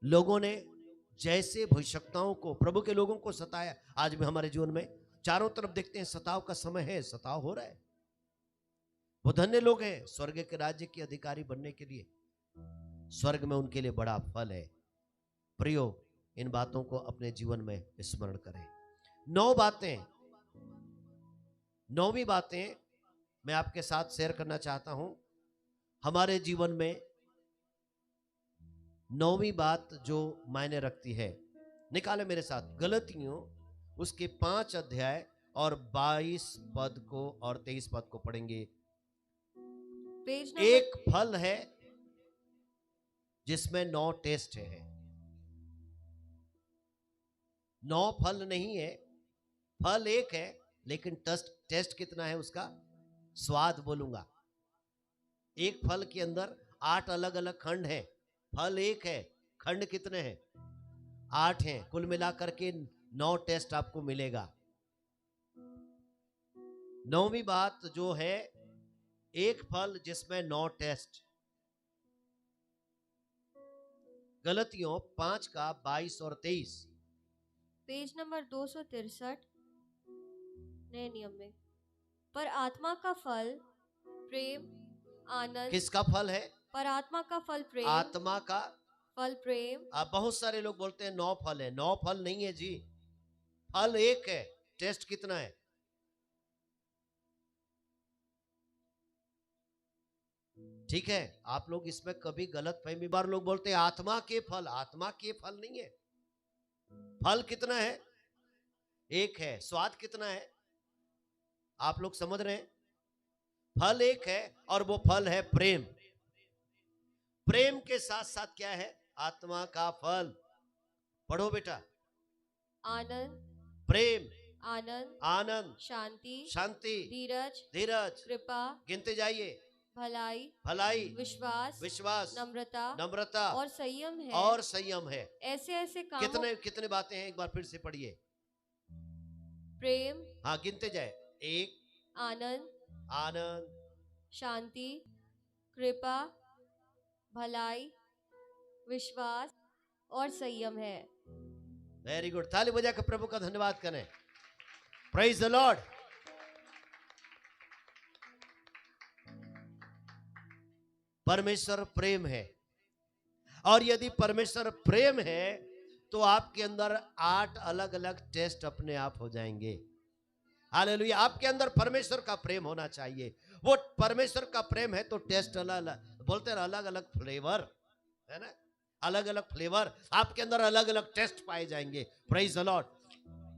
लोगों ने जैसे भविष्यवक्ताओं को, प्रभु के लोगों को सताया, आज भी हमारे जीवन में चारों तरफ देखते हैं सताव का समय है, सताव हो रहा है। वो धन्य लोग हैं स्वर्ग के राज्य के अधिकारी बनने के लिए, स्वर्ग में उनके लिए बड़ा फल है। प्रियो, इन बातों को अपने जीवन में स्मरण करें। 9 बातें, 9वीं बातें मैं आपके साथ शेयर करना चाहता हूं। हमारे जीवन में 9वीं बात जो मायने रखती है, निकाले मेरे साथ गलतियों उसके 5 अध्याय और 22 पद को और 23 पद को पढ़ेंगे। एक फल है जिसमें 9 टेस्ट है। 9 फल नहीं है, फल एक है, लेकिन टेस्ट कितना है उसका? स्वाद बोलूंगा। एक फल के अंदर 8 अलग अलग खंड हैं। फल एक है, खंड कितने हैं? 8 हैं। कुल मिलाकर के 9 टेस्ट आपको मिलेगा। 9वीं बात जो है, एक फल जिसमें 9 टेस्ट। गलतियों 5 का 22 और 23। पेज नंबर 263 नए नियम में। पर आत्मा का फल प्रेम, आनंद। किसका फल है? पर आत्मा का फल प्रेम, आत्मा का फल प्रेम। अब बहुत सारे लोग बोलते हैं 9 फल है। 9 फल नहीं है जी, फल एक है। टेस्ट कितना है? ठीक है, आप लोग इसमें कभी गलत फहमी। बार लोग बोलते हैं आत्मा के फल। आत्मा के फल नहीं है। फल कितना है? एक है। स्वाद कितना है? आप लोग समझ रहे हैं? फल एक है और वो फल है प्रेम। प्रेम के साथ साथ क्या है? आत्मा का फल। पढ़ो बेटा। आनंद, प्रेम, आनंद, आनंद, शांति, शांति, धीरज, धीरज, कृपा, गिनते जाइए, भलाई, भलाई, विश्वास, विश्वास, नम्रता, नम्रता और संयम है। और संयम है। ऐसे ऐसे कामों। कितने कितने बातें हैं? एक बार फिर से पढ़िए। प्रेम, हाँ, गिनते जाए। एक, आनंद, आनंद, शांति, कृपा, भलाई, विश्वास और संयम है। Very good. ताली बजा कर प्रभु का धन्यवाद करें। Praise the Lord. परमेश्वर प्रेम है, और यदि परमेश्वर प्रेम है तो आपके अंदर 8 अलग अलग टेस्ट अपने आप हो जाएंगे। हालेलुया। आपके अंदर परमेश्वर का प्रेम होना चाहिए। वो परमेश्वर का प्रेम है तो टेस्ट अलग अलग, बोलते हैं अलग अलग फ्लेवर, है ना? अलग अलग फ्लेवर आपके अंदर, अलग अलग टेस्ट पाए जाएंगे। Praise the Lord.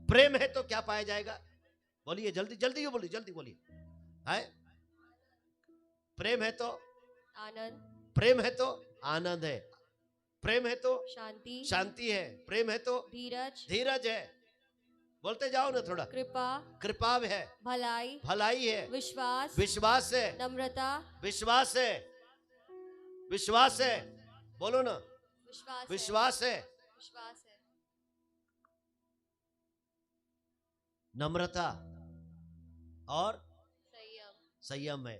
प्रेम है तो क्या पाया जाएगा? बोलिए जल्दी जल्दी बोलिए, जल्दी बोलिए। है प्रेम है तो आनंद, प्रेम है तो आनंद है। प्रेम है तो शांति, शांति है। प्रेम है तो धीरज, धीरज है। बोलते जाओ ना थोड़ा। कृपा, कृपा है, भलाई, भलाई है, विश्वास, विश्वास है, नम्रता, विश्वास है, विश्वास है। बोलो ना, विश्वास, विश्वास है, विश्वास है, नम्रता और संयम। संयम है।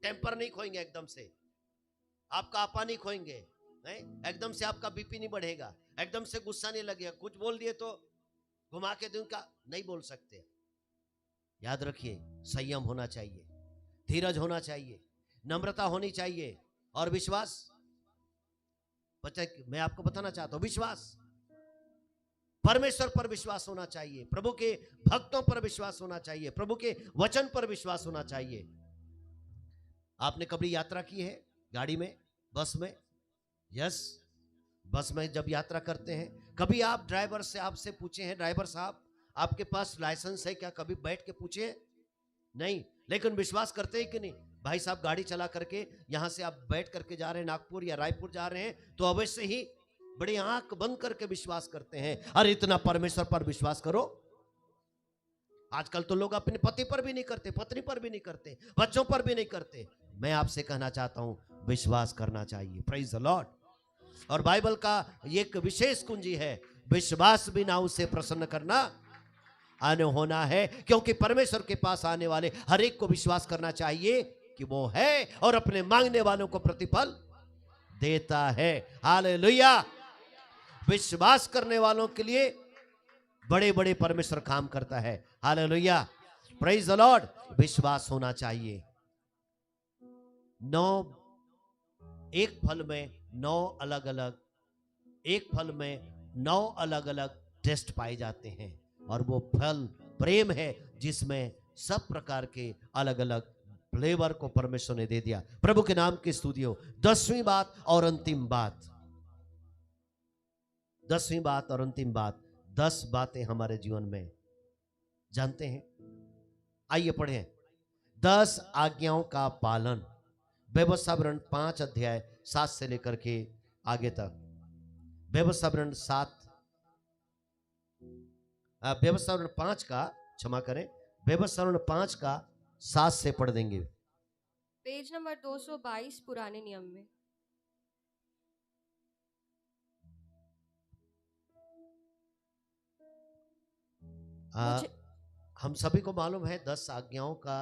टेम्पर नहीं खोएंगे एकदम से, आपका आपा नहीं खोएंगे, नहीं? एकदम से आपका बीपी नहीं बढ़ेगा, एकदम से गुस्सा नहीं लगेगा। कुछ बोल दिए तो घुमा के दिन का नहीं बोल सकते। याद रखिए, संयम होना चाहिए, धीरज होना चाहिए, नम्रता होनी चाहिए और विश्वास। बच्चा, मैं आपको बताना चाहता हूं, विश्वास, परमेश्वर पर विश्वास होना चाहिए, प्रभु के भक्तों पर विश्वास होना चाहिए, प्रभु के वचन पर विश्वास होना चाहिए। आपने कभी यात्रा की है गाड़ी में, बस में? यस, बस में जब यात्रा करते हैं, कभी आप ड्राइवर से आपसे पूछे हैं, ड्राइवर साहब आपके पास लाइसेंस है क्या? कभी बैठ के पूछे हैं? नहीं। लेकिन विश्वास करते हैं कि नहीं? भाई साहब गाड़ी चला करके यहां से आप बैठ करके जा रहे हैं, नागपुर या रायपुर जा रहे हैं, तो अवश्य ही बड़ी आंख बंद करके विश्वास करते हैं। अरे इतना परमेश्वर पर विश्वास करो। आजकल तो लोग अपने पति पर भी नहीं करते, पत्नी पर भी नहीं करते, बच्चों पर भी नहीं करते। मैं आपसे कहना चाहता हूं, विश्वास करना चाहिए। Praise the Lord. और बाइबल का एक विशेष कुंजी है, विश्वास बिना उसे प्रसन्न करना आने होना है। क्योंकि परमेश्वर के पास आने वाले हर एक को विश्वास करना चाहिए कि वो है और अपने मांगने वालों को प्रतिफल देता है। हालेलुया। विश्वास करने वालों के लिए बड़े बड़े परमेश्वर काम करता है। Hallelujah, praise the Lord. विश्वास होना चाहिए। 9 एक फल में 9 अलग अलग, एक फल में 9 अलग अलग टेस्ट पाए जाते हैं, और वो फल प्रेम है जिसमें सब प्रकार के अलग अलग फ्लेवर को परमेश्वर ने दे दिया। प्रभु के नाम की स्तुति हो। 10वीं बात और अंतिम बात, 10वीं बात और अंतिम बात, 10 बातें हमारे जीवन में जानते हैं। आइए पढ़ें। 10 आज्ञाओं का पालन, व्यवस्था विवरण 5 अध्याय 7 से लेकर के आगे तक। व्यवस्था विवरण 7, व्यवस्था विवरण 5 का क्षमा करें, व्यवसरण 5 का 7 से पढ़ देंगे। पेज नंबर 222 पुराने नियम में। मुझे हम सभी को मालूम है 10 आज्ञाओं का,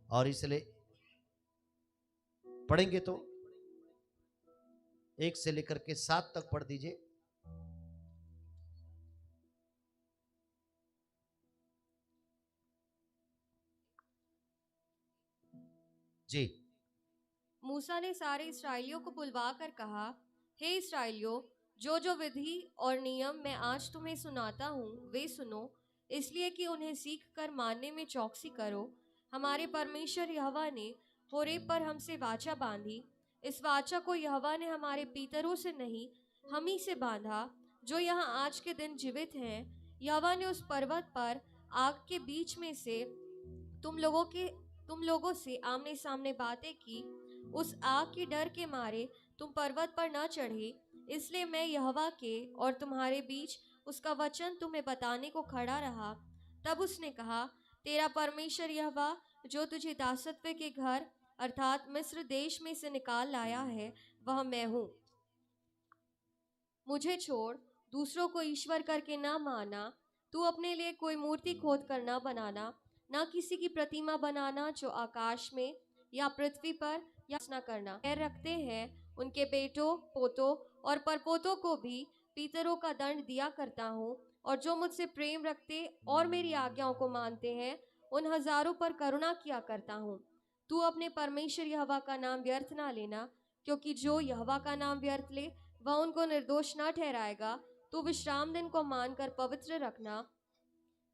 और इसलिए पढ़ेंगे तो 1 से लेकर के 7 तक पढ़ दीजिए। जी। मूसा ने सारे इस्राएलियों को बुलवा कर कहा, हे इस्राएलियों, जो जो विधि और नियम मैं आज तुम्हें सुनाता हूँ वे सुनो, इसलिए कि उन्हें सीख कर मानने में चौकसी करो। हमारे परमेश्वर यहोवा ने होरेब पर हमसे वाचा बांधी। इस वाचा को यहोवा ने हमारे पितरों से नहीं, हम ही से बांधा, जो यहाँ आज के दिन जीवित हैं। यहोवा ने उस पर्वत पर आग के बीच में से तुम लोगों से आमने सामने बातें की। उस आग की डर के मारे तुम पर्वत पर न चढ़े, इसलिए मैं यहोवा के और तुम्हारे बीच उसका वचन तुम्हें बताने को खड़ा रहा। तब उसने कहा, तेरा परमेश्वर यहोवा जो तुझे दासत्व के घर अर्थात मिस्र देश में से निकाल लाया है, वह मैं हूँ। मुझे छोड़ दूसरों को ईश्वर करके ना माना। तू अपने लिए कोई मूर्ति खोद कर ना बनाना, ना किसी की प्रतिमा बनाना जो आकाश में या पृथ्वी पर या न करना। पैर रखते हैं उनके बेटों, पोतों और परपोतों को भी पितरों का दंड दिया करता हूँ, और जो मुझसे प्रेम रखते और मेरी आज्ञाओं को मानते हैं उन हजारों पर करुणा किया करता हूँ। तू अपने परमेश्वर यहोवा का नाम व्यर्थ ना लेना, क्योंकि जो यहोवा का नाम व्यर्थ ले वह उनको निर्दोष न ठहराएगा। तू विश्राम दिन को मानकर पवित्र रखना,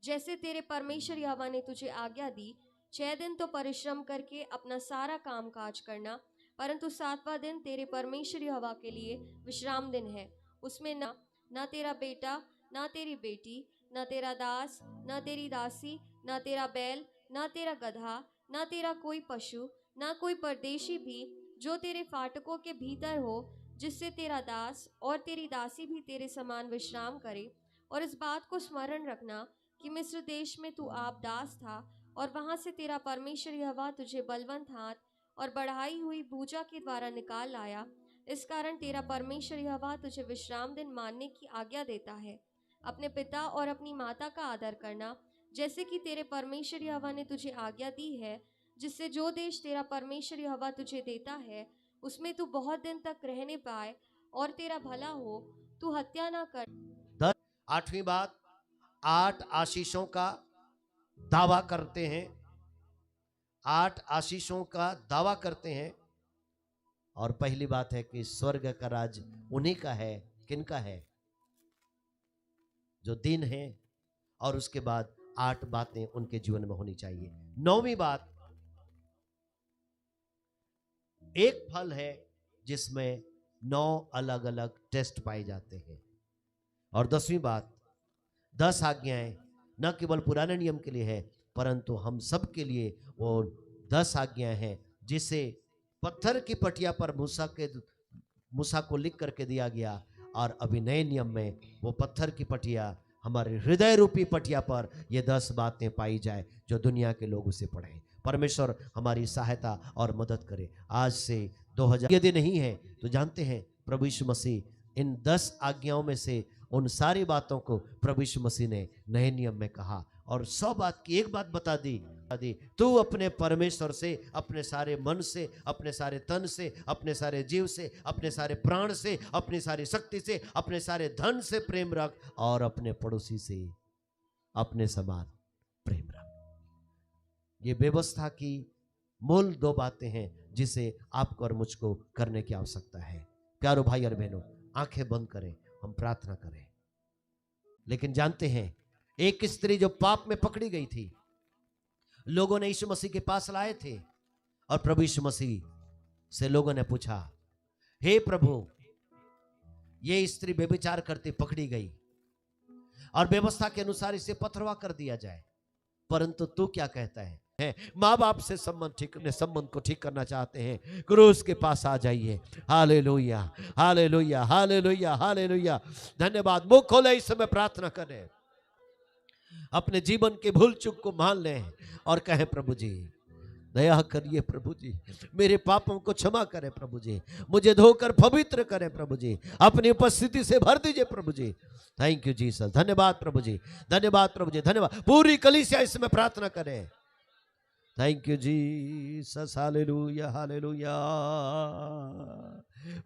जैसे तेरे परमेश्वर यहोवा ने तुझे आज्ञा दी। 6 दिन तो परिश्रम करके अपना सारा काम काज करना, परंतु 7वां दिन तेरे परमेश्वर यहोवा के लिए विश्राम दिन है। उसमें ना तेरा बेटा, ना तेरी बेटी, ना तेरा दास, ना तेरी दासी, ना तेरा बैल, ना तेरा गधा, ना तेरा कोई पशु, ना कोई परदेशी भी जो तेरे फाटकों के भीतर हो, जिससे तेरा दास और तेरी दासी भी तेरे समान विश्राम करे। और इस बात को स्मरण रखना कि मिस्र देश में तू आप दास था, और वहां से तेरा परमेश्वर यहोवा तुझे बलवंत हाथ और बढ़ाई हुई भुजा के द्वारा निकाल लाया। इस कारण तेरा परमेश्वर यहोवा तुझे विश्राम दिन मानने की आज्ञा देता है। अपने पिता और अपनी माता का आदर करना, जैसे कि तेरे परमेश्वर यहोवा ने तुझे आज्ञा दी है, जिससे जो देश तेरा परमेश्वर यहोवा तुझे देता है उसमें तू बहुत दिन तक रहने पाए और तेरा भला हो। तू हत्या ना कर। 8वीं बात, 8 आशीषों का दावा करते हैं। 8 आशीषों का दावा करते हैं, और पहली बात है कि स्वर्ग का राज उन्हीं का है। किनका है? जो दिन है, और उसके बाद 8 बातें उनके जीवन में होनी चाहिए। 9वीं बात, एक फल है जिसमें 9 अलग अलग टेस्ट पाए जाते हैं। और 10वीं बात, 10 आज्ञाएं न केवल पुराने नियम के लिए है, परंतु हम सब के लिए वो 10 आज्ञाएं हैं, जिसे पत्थर की पटिया पर मूसा को लिख करके दिया गया, और अभी नए नियम में वो पत्थर की पटिया हमारे हृदय रूपी पटिया पर ये 10 बातें पाई जाए, जो दुनिया के लोग उसे पढ़ें। परमेश्वर हमारी सहायता और मदद करे। आज से 2000 यदि नहीं है तो जानते हैं प्रभु यीशु मसीह इन 10 आज्ञाओं में से उन सारी बातों को प्रभु यीशु मसीह ने नए नियम में कहा, और 100 बात की एक बात बता दी, तू अपने परमेश्वर से, अपने सारे मन से, अपने सारे तन से, अपने सारे जीव से, अपने सारे प्राण से, अपनी सारी शक्ति से, अपने सारे धन से प्रेम रख, और अपने पड़ोसी से अपने समान प्रेम रख। ये व्यवस्था की मूल 2 बातें हैं जिसे आपको और मुझको करने की आवश्यकता है। प्यारो भाई और बहनों, आंखें बंद करें, हम प्रार्थना करें। लेकिन जानते हैं, एक स्त्री जो पाप में पकड़ी गई थी, लोगों ने यीशु मसीह के पास लाए थे, और प्रभु यीशु मसीह से लोगों ने पूछा, हे प्रभु, ये स्त्री व्यभिचार करते पकड़ी गई और व्यवस्था के अनुसार इसे पथरवा कर दिया जाए, परंतु तू क्या कहता है? माँ बाप से संबंध को ठीक करना चाहते हैं, क्रूस के पास आ जाइए। Hallelujah, hallelujah, hallelujah, hallelujah. धन्यवाद। मुंह खोले, इस समय प्रार्थना करें। अपने जीवन के भूल चूक को मान लें और कहें प्रभु जी दया करिए प्रभु जी, मेरे पापों को क्षमा करें प्रभु जी, मुझे धोकर पवित्र करें प्रभु जी, अपनी उपस्थिति से भर दीजिए प्रभु जी। थैंक यू जीसस, धन्यवाद प्रभु जी, धन्यवाद प्रभु जी, धन्यवाद। पूरी कलीसिया इसमें प्रार्थना करें। Thank you Jesus, hallelujah hallelujah,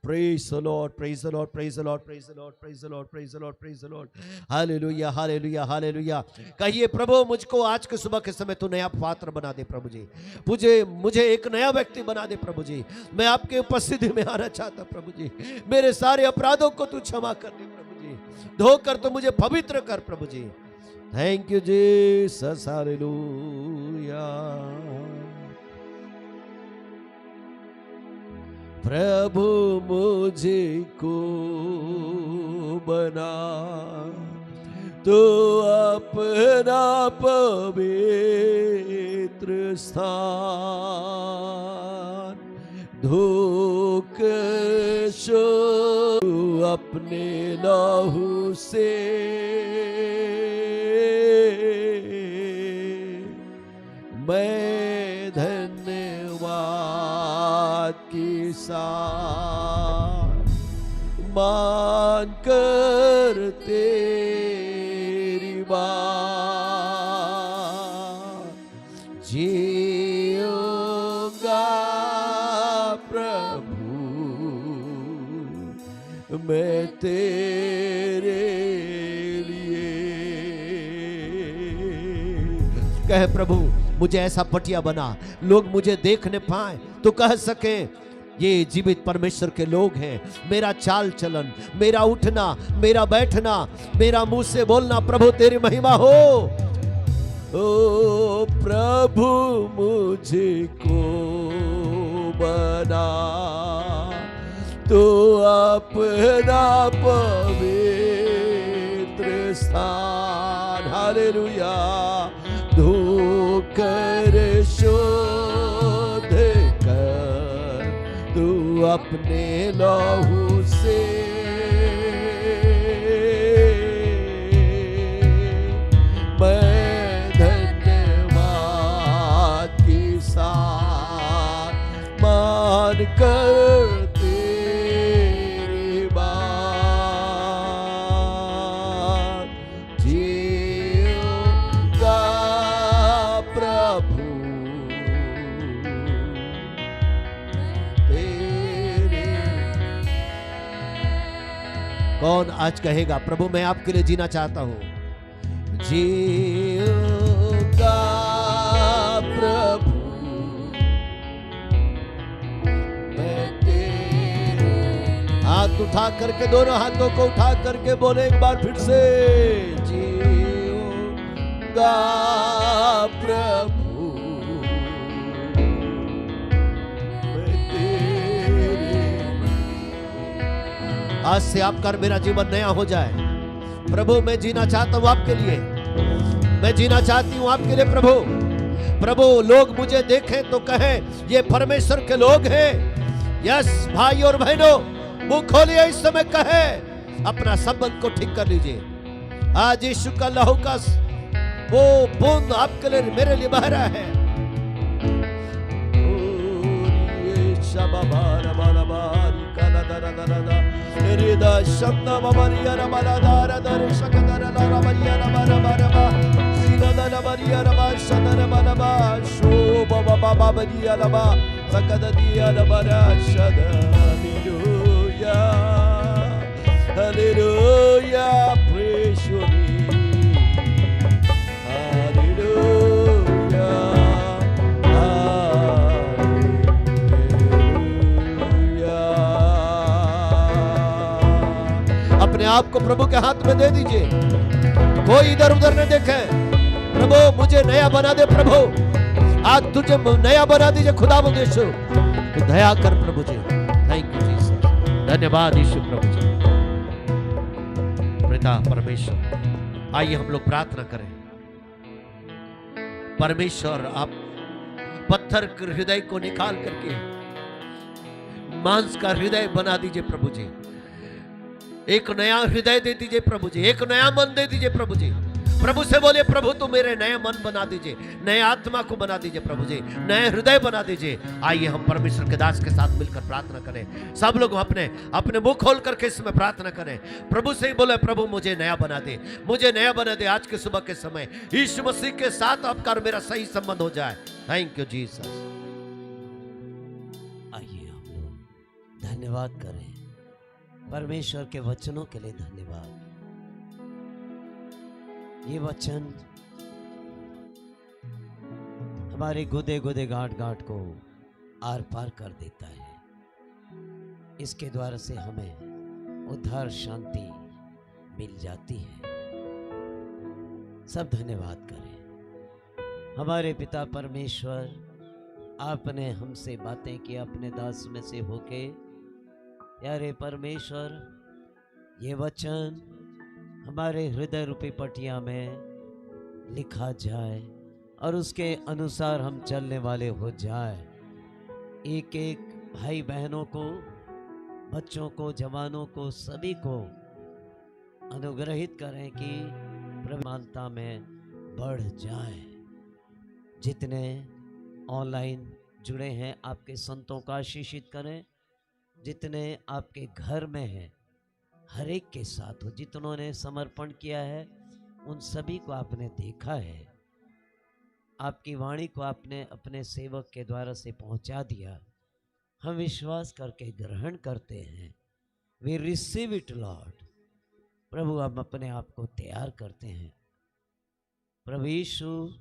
praise the Lord, praise the Lord, praise the Lord, praise the Lord, praise the Lord, praise the Lord, praise the Lord, hallelujah hallelujah hallelujah. कहिए प्रभु मुझको आज के सुबह के समय तू नया पात्र बना दे प्रभु जी, मुझे एक नया व्यक्ति बना दे प्रभु जी। मैं आपके उपस्थिति में आना चाहता प्रभु जी, मेरे सारे अपराधों को तू क्षमा कर दे प्रभु जी, धोकर तो मुझे पवित्र कर प्रभु जी। Thank you Jesus, hallelujah. प्रभु मुझे को बना तो अपना पवित्र स्थान, धोकर शो अपने लहू से मैं धन्यवाद की साथ मान कर तेरी बात जीऊंगा प्रभु मैं तेरे लिए। कह प्रभु मुझे ऐसा पटिया बना, लोग मुझे देखने पाए तो कह सके ये जीवित परमेश्वर के लोग हैं। मेरा चाल चलन, मेरा उठना, मेरा बैठना, मेरा मुंह से बोलना प्रभु तेरी महिमा हो। ओ प्रभु मुझे को बना तो अपना पवित्र स्थान, हालेलुया, धोकर शोध कर तू अपने लहू से मैं धन्यवाद की साथ मान कर तेरी बात जीऊंगा प्रभु तेरे। कौन आज कहेगा प्रभु मैं आपके लिए जीना चाहता हूं, जीऊंगा प्रभु मैं तेरे। हाथ उठा करके, दोनों हाथों को उठा करके बोले एक बार फिर से, जीऊंगा प्रभु मैं तेरे। आज से आपका और मेरा जीवन नया हो जाए। प्रभु मैं जीना चाहता हूं आपके लिए, मैं जीना चाहती हूं आपके लिए प्रभु। प्रभु लोग मुझे देखें तो कहें ये परमेश्वर के लोग हैं। यस भाई और बहनों, मुंह खोलिए इस समय, कहे अपना संबंध को ठीक कर लीजिए। आज यीशु का लहू का वो बूंद आपके लिए मेरे लिए बह रहा है। Hallelujah, praise your name. Hallelujah, hallelujah. अपने आप को प्रभु के हाथ में दे दीजिए, कोई इधर उधर न देखे। प्रभु मुझे नया बना दे प्रभु, आज तुझे नया बना दीजिए खुदा यीशु, तो दया कर प्रभु जी। थैंक यू जीसस, धन्यवाद यीशु प्रभु जी। पिता परमेश्वर, आइए हम लोग प्रार्थना करें। परमेश्वर आप पत्थर के हृदय को निकाल करके मांस का हृदय बना दीजिए प्रभु जी। एक नया हृदय दे दीजिए प्रभु जी, एक नया मन दे दीजिए प्रभु जी। प्रभु से बोले, प्रभु तो मेरे नए मन बना दीजिए, नए आत्मा को बना दीजिए प्रभु जी, नए हृदय बना दीजिए। आइए हम परमेश्वर के दास के साथ मिलकर प्रार्थना करें। सब लोग अपने अपने मुंह खोल करके इसमें प्रार्थना करें। प्रभु से ही बोले, प्रभु मुझे नया बना दे, मुझे नया बना दे। आज के सुबह के समय यीशु मसीह के साथ आपका और मेरा सही संबंध हो जाए। Thank you Jesus. आइए हम लोग धन्यवाद करें परमेश्वर के वचनों के लिए। धन्यवाद। ये वचन हमारे गुदे गुदे गांठ गांठ को आर पार कर देता है। इसके द्वारा से हमें उद्धार शांति मिल जाती है। सब धन्यवाद करें। हमारे पिता परमेश्वर, आपने हमसे बातें की अपने दास में से होके। यारे परमेश्वर, ये वचन हमारे हृदय रूपी पटिया में लिखा जाए और उसके अनुसार हम चलने वाले हो जाए। एक एक भाई बहनों को, बच्चों को, जवानों को, सभी को अनुग्रहित करें कि प्रमाणता में बढ़ जाए। जितने ऑनलाइन जुड़े हैं, आपके संतों को आशीषित करें। जितने आपके घर में हैं, हर एक के साथ हो। जितनों ने समर्पण किया है, उन सभी को आपने देखा है। आपकी वाणी को आपने अपने सेवक के द्वारा से पहुंचा दिया। हम विश्वास करके ग्रहण करते हैं। We receive it Lord. प्रभु, हम अपने आप को तैयार करते हैं। प्रभु यीशु,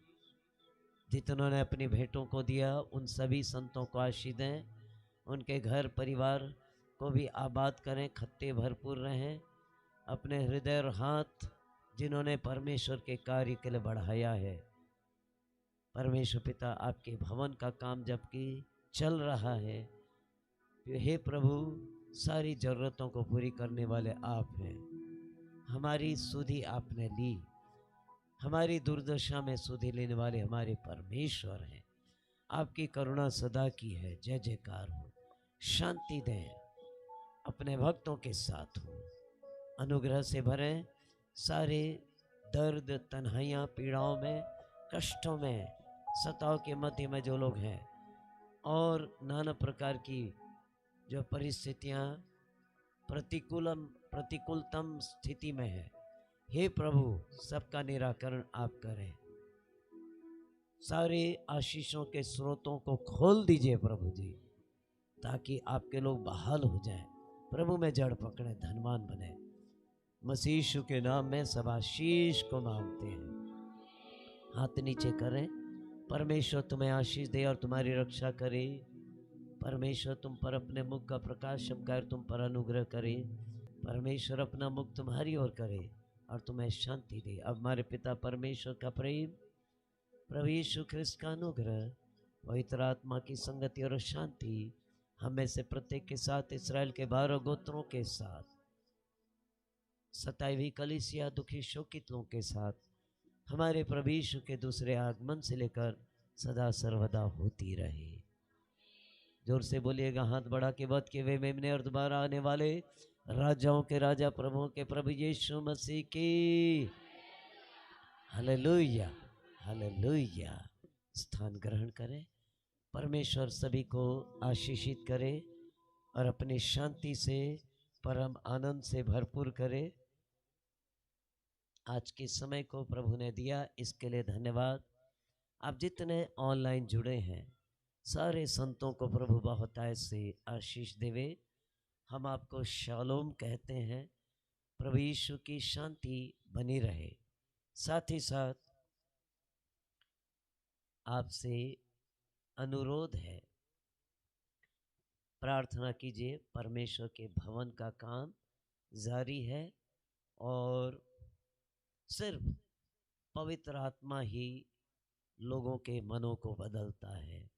जितनों ने अपनी भेंटों को दिया, उन सभी संतों को आशीष दें। उनके घर परिवार को भी आबाद करें, खत्ते भरपूर रहें। अपने हृदय और हाथ जिन्होंने परमेश्वर के कार्य के लिए बढ़ाया है, परमेश्वर पिता, आपके भवन का काम जबकि चल रहा है, हे प्रभु, सारी ज़रूरतों को पूरी करने वाले आप हैं। हमारी सुधि आपने ली। हमारी दुर्दशा में सुधि लेने वाले हमारे परमेश्वर हैं। आपकी करुणा सदा की है। जय जयकार हो। शांति दें, अपने भक्तों के साथ हो। अनुग्रह से भरें। सारे दर्द, तन्हाइयाँ, पीड़ाओं में, कष्टों में, सताव के मध्य में जो लोग हैं और नाना प्रकार की जो परिस्थितियाँ प्रतिकूलतम स्थिति में है, हे प्रभु, सबका निराकरण आप करें। सारे आशीषों के स्रोतों को खोल दीजिए प्रभु जी, ताकि आपके लोग बहाल हो जाएं। प्रभु में जड़ पकड़े, धनवान बने। मसीह यीशु के नाम में सब आशीष को मांगते हैं। हाथ नीचे करें। परमेश्वर तुम्हें आशीष दे और तुम्हारी रक्षा करे। परमेश्वर तुम पर अपने मुख का प्रकाश चमकाए और तुम पर अनुग्रह करे। परमेश्वर अपना मुख तुम्हारी ओर करे और तुम्हें शांति दे। अब हमारे पिता परमेश्वर का प्रेम, प्रभु यीशु ख्रिस्त का अनुग्रह, पवित्र आत्मा की संगति और शांति हमें से प्रत्येक के साथ, इस्राएल के 12 गोत्रों के साथ, 27वीं कलीसिया दुखी शोकित लोगों के साथ, हमारे प्रभु यीशु के दूसरे आगमन से लेकर सदा सर्वदा होती रहे। जोर से बोलिएगा, हाथ बढ़ा के बद के वे मेमने और दोबारा आने वाले राजाओं के राजा, प्रभुओं के प्रभु यीशु मसीह की हालेलुया, हालेलुया। स्थान ग्रहण करें। परमेश्वर सभी को आशीषित करे और अपनी शांति से, परम आनंद से भरपूर करे। आज के समय को प्रभु ने दिया, इसके लिए धन्यवाद। आप जितने ऑनलाइन जुड़े हैं, सारे संतों को प्रभु बहुतायत से आशीष देवे। हम आपको शालोम कहते हैं। प्रभु यीशु की शांति बनी रहे। साथ ही साथ आपसे अनुरोध है, प्रार्थना कीजिए। परमेश्वर के भवन का काम जारी है और सिर्फ पवित्र आत्मा ही लोगों के मनों को बदलता है।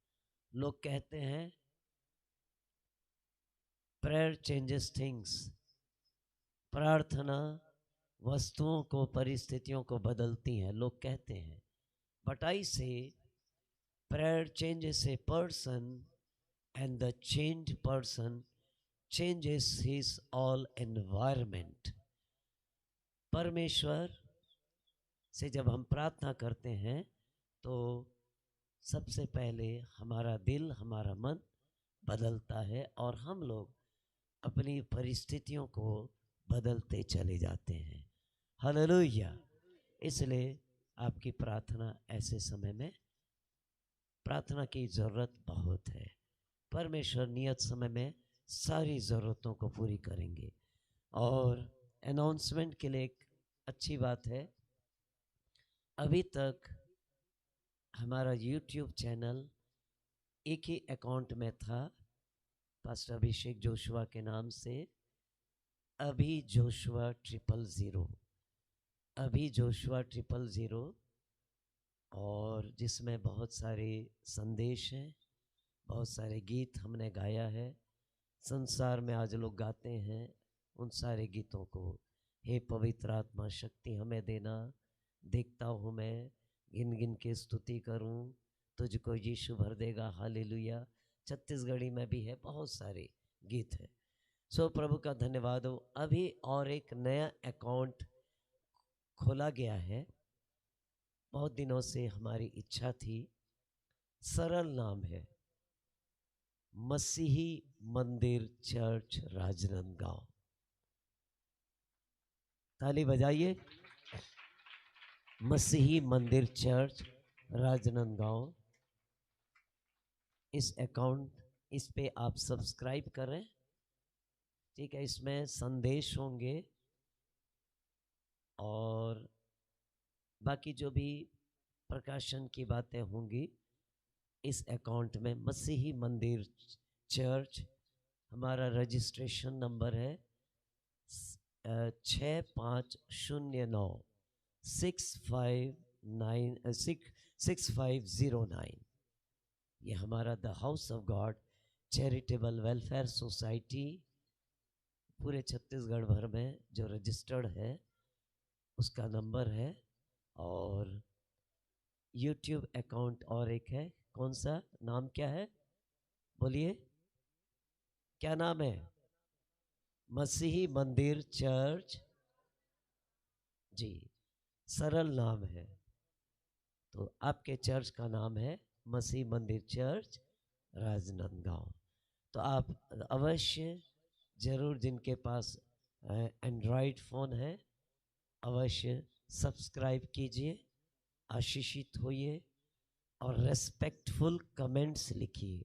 लोग कहते हैं प्रेयर चेंजेस थिंग्स, प्रार्थना वस्तुओं को, परिस्थितियों को बदलती हैं, लोग कहते हैं। बट आई से prayer changes a person and the changed person changes his all environment. परमेश्वर से जब हम प्रार्थना करते हैं तो सबसे पहले हमारा दिल, हमारा मन बदलता है और हम लोग अपनी परिस्थितियों को बदलते चले जाते हैं। हालेलुया। इसलिए आपकी प्रार्थना ऐसे समय में, प्रार्थना की ज़रूरत बहुत है। परमेश्वर नियत समय में सारी ज़रूरतों को पूरी करेंगे। और अनाउंसमेंट के लिए एक अच्छी बात है, अभी तक हमारा YouTube चैनल एक ही अकाउंट में था, पास्टर अभिषेक जोशुआ के नाम से, अभी जोशुआ 000, अभी जोशुआ 000, और जिसमें बहुत सारे संदेश हैं, बहुत सारे गीत हमने गाया है। संसार में आज लोग गाते हैं उन सारे गीतों को, हे पवित्र आत्मा शक्ति हमें देना, देखता हूँ मैं गिन गिन के स्तुति करूँ, तुझको यीशु भर देगा, हालेलुया। छत्तीसगढ़ी में भी है, बहुत सारे गीत हैं। सो प्रभु का धन्यवाद हो। अभी और एक नया अकाउंट खोला गया है, बहुत दिनों से हमारी इच्छा थी। सरल नाम है, मसीही मंदिर चर्च राजनांदगांव। ताली बजाइए। मसीही मंदिर चर्च राजनांदगांव, इस अकाउंट, इस पे आप सब्सक्राइब करें, ठीक है। इसमें संदेश होंगे और बाकी जो भी प्रकाशन की बातें होंगी इस अकाउंट में। मसीही मंदिर चर्च, हमारा रजिस्ट्रेशन नंबर है 6509 ये हमारा the house of God charitable welfare society पूरे छत्तीसगढ़ भर में जो रजिस्टर्ड है उसका नंबर है। और यूट्यूब अकाउंट और एक है, कौन सा नाम क्या है, बोलिए क्या नाम है? मसीही मंदिर चर्च जी, सरल नाम है। तो आपके चर्च का नाम है मसीह मंदिर चर्च राजनांदगांव। तो आप अवश्य ज़रूर, जिनके पास एंड्रॉयड फ़ोन है, अवश्य सब्सक्राइब कीजिए, आशीषित होइए और रेस्पेक्टफुल कमेंट्स लिखिए,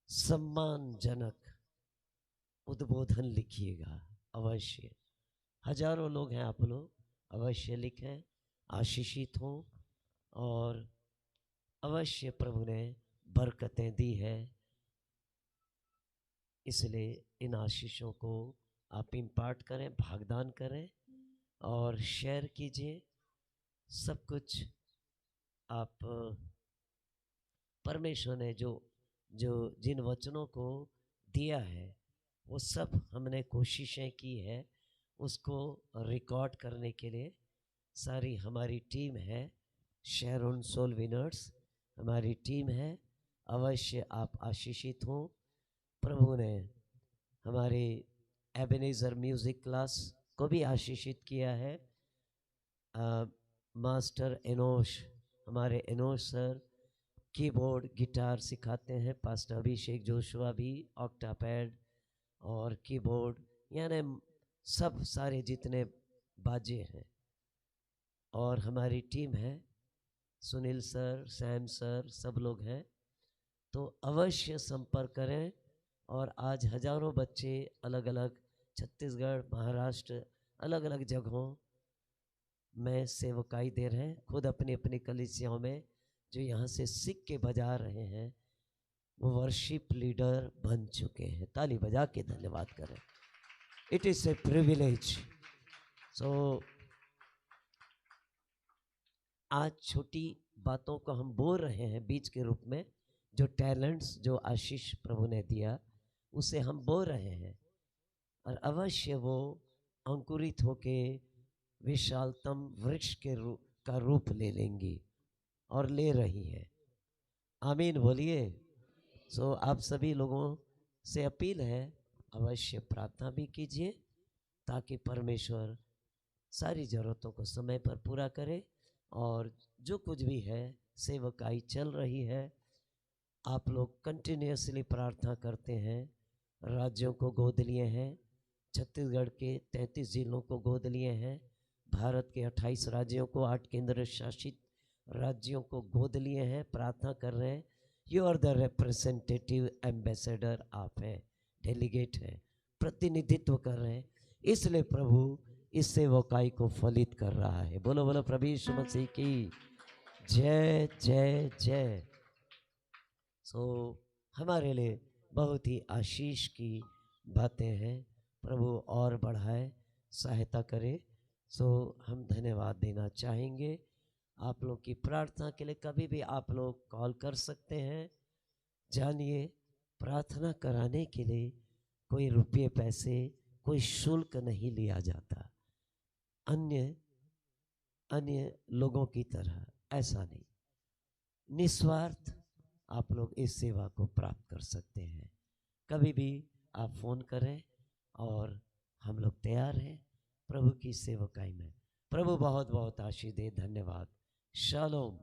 सम्मानजनक उद्बोधन लिखिएगा अवश्य। हजारों लोग हैं आप लोग, अवश्य लिखें, आशीषित हों। और अवश्य प्रभु ने बरकतें दी है, इसलिए इन आशीषों को आप इम्पार्ट करें, भागदान करें और शेयर कीजिए। सब कुछ आप, परमेश्वर ने जो जो जिन वचनों को दिया है वो सब हमने कोशिशें की है उसको रिकॉर्ड करने के लिए। सारी हमारी टीम है, शेरोन सोल विनर्स हमारी टीम है। अवश्य आप आशीषित हों। प्रभु ने हमारे एबेनेज़र म्यूज़िक क्लास को भी आशीषित किया है। मास्टर एनोश, हमारे एनोश सर कीबोर्ड गिटार सिखाते हैं। पास्टर अभिषेक जोशुआ भी ऑक्टापैड और कीबोर्ड, यानी सब सारे जितने बाजे हैं। और हमारी टीम है, सुनील सर, सैम सर, सब लोग हैं। तो अवश्य संपर्क करें। और आज हजारों बच्चे अलग अलग छत्तीसगढ़, महाराष्ट्र, अलग अलग जगहों में सेवकाई दे रहे हैं। खुद अपनी अपनी कलीसियाओं में जो यहाँ से सीख के बजा रहे हैं वो वर्शिप लीडर बन चुके हैं। ताली बजा के धन्यवाद करें। It is a privilege. So आज छोटी बातों को हम बोल रहे हैं बीज के रूप में, जो टैलेंट्स, जो आशीष प्रभु ने दिया उसे हम बोल रहे हैं और अवश्य वो अंकुरित होके विशालतम वृक्ष के का रूप ले लेंगी और ले रही है। आमीन बोलिए। सो आप सभी लोगों से अपील है, अवश्य प्रार्थना भी कीजिए ताकि परमेश्वर सारी ज़रूरतों को समय पर पूरा करे। और जो कुछ भी है सेवकाई चल रही है। आप लोग कंटिन्यूसली प्रार्थना करते हैं, राज्यों को गोद लिए हैं, छत्तीसगढ़ के 33 जिलों को गोद लिए हैं, भारत के 28 राज्यों को, 8 केंद्र शासित राज्यों को गोद लिए हैं, प्रार्थना कर रहे हैं। You are the representative ambassador, आप हैं, डेलीगेट हैं, प्रतिनिधित्व कर रहे हैं, इसलिए प्रभु इस सेवकाई को फलित कर रहा है। बोलो बोलो प्रभु यीशु मसीह की जय जय जय। हमारे लिए बहुत ही आशीष की बातें हैं। प्रभु और बढ़ाए, सहायता करे। हम धन्यवाद देना चाहेंगे। आप लोग की प्रार्थना के लिए कभी भी आप लोग कॉल कर सकते हैं। जानिए, प्रार्थना कराने के लिए कोई रुपये पैसे, कोई शुल्क नहीं लिया जाता। अन्य लोगों की तरह ऐसा नहीं, निस्वार्थ आप लोग इस सेवा को प्राप्त कर सकते हैं। कभी भी आप फ़ोन करें और हम लोग तैयार हैं प्रभु की सेवकाई में। प्रभु बहुत बहुत आशीष दे। धन्यवाद। शालोम।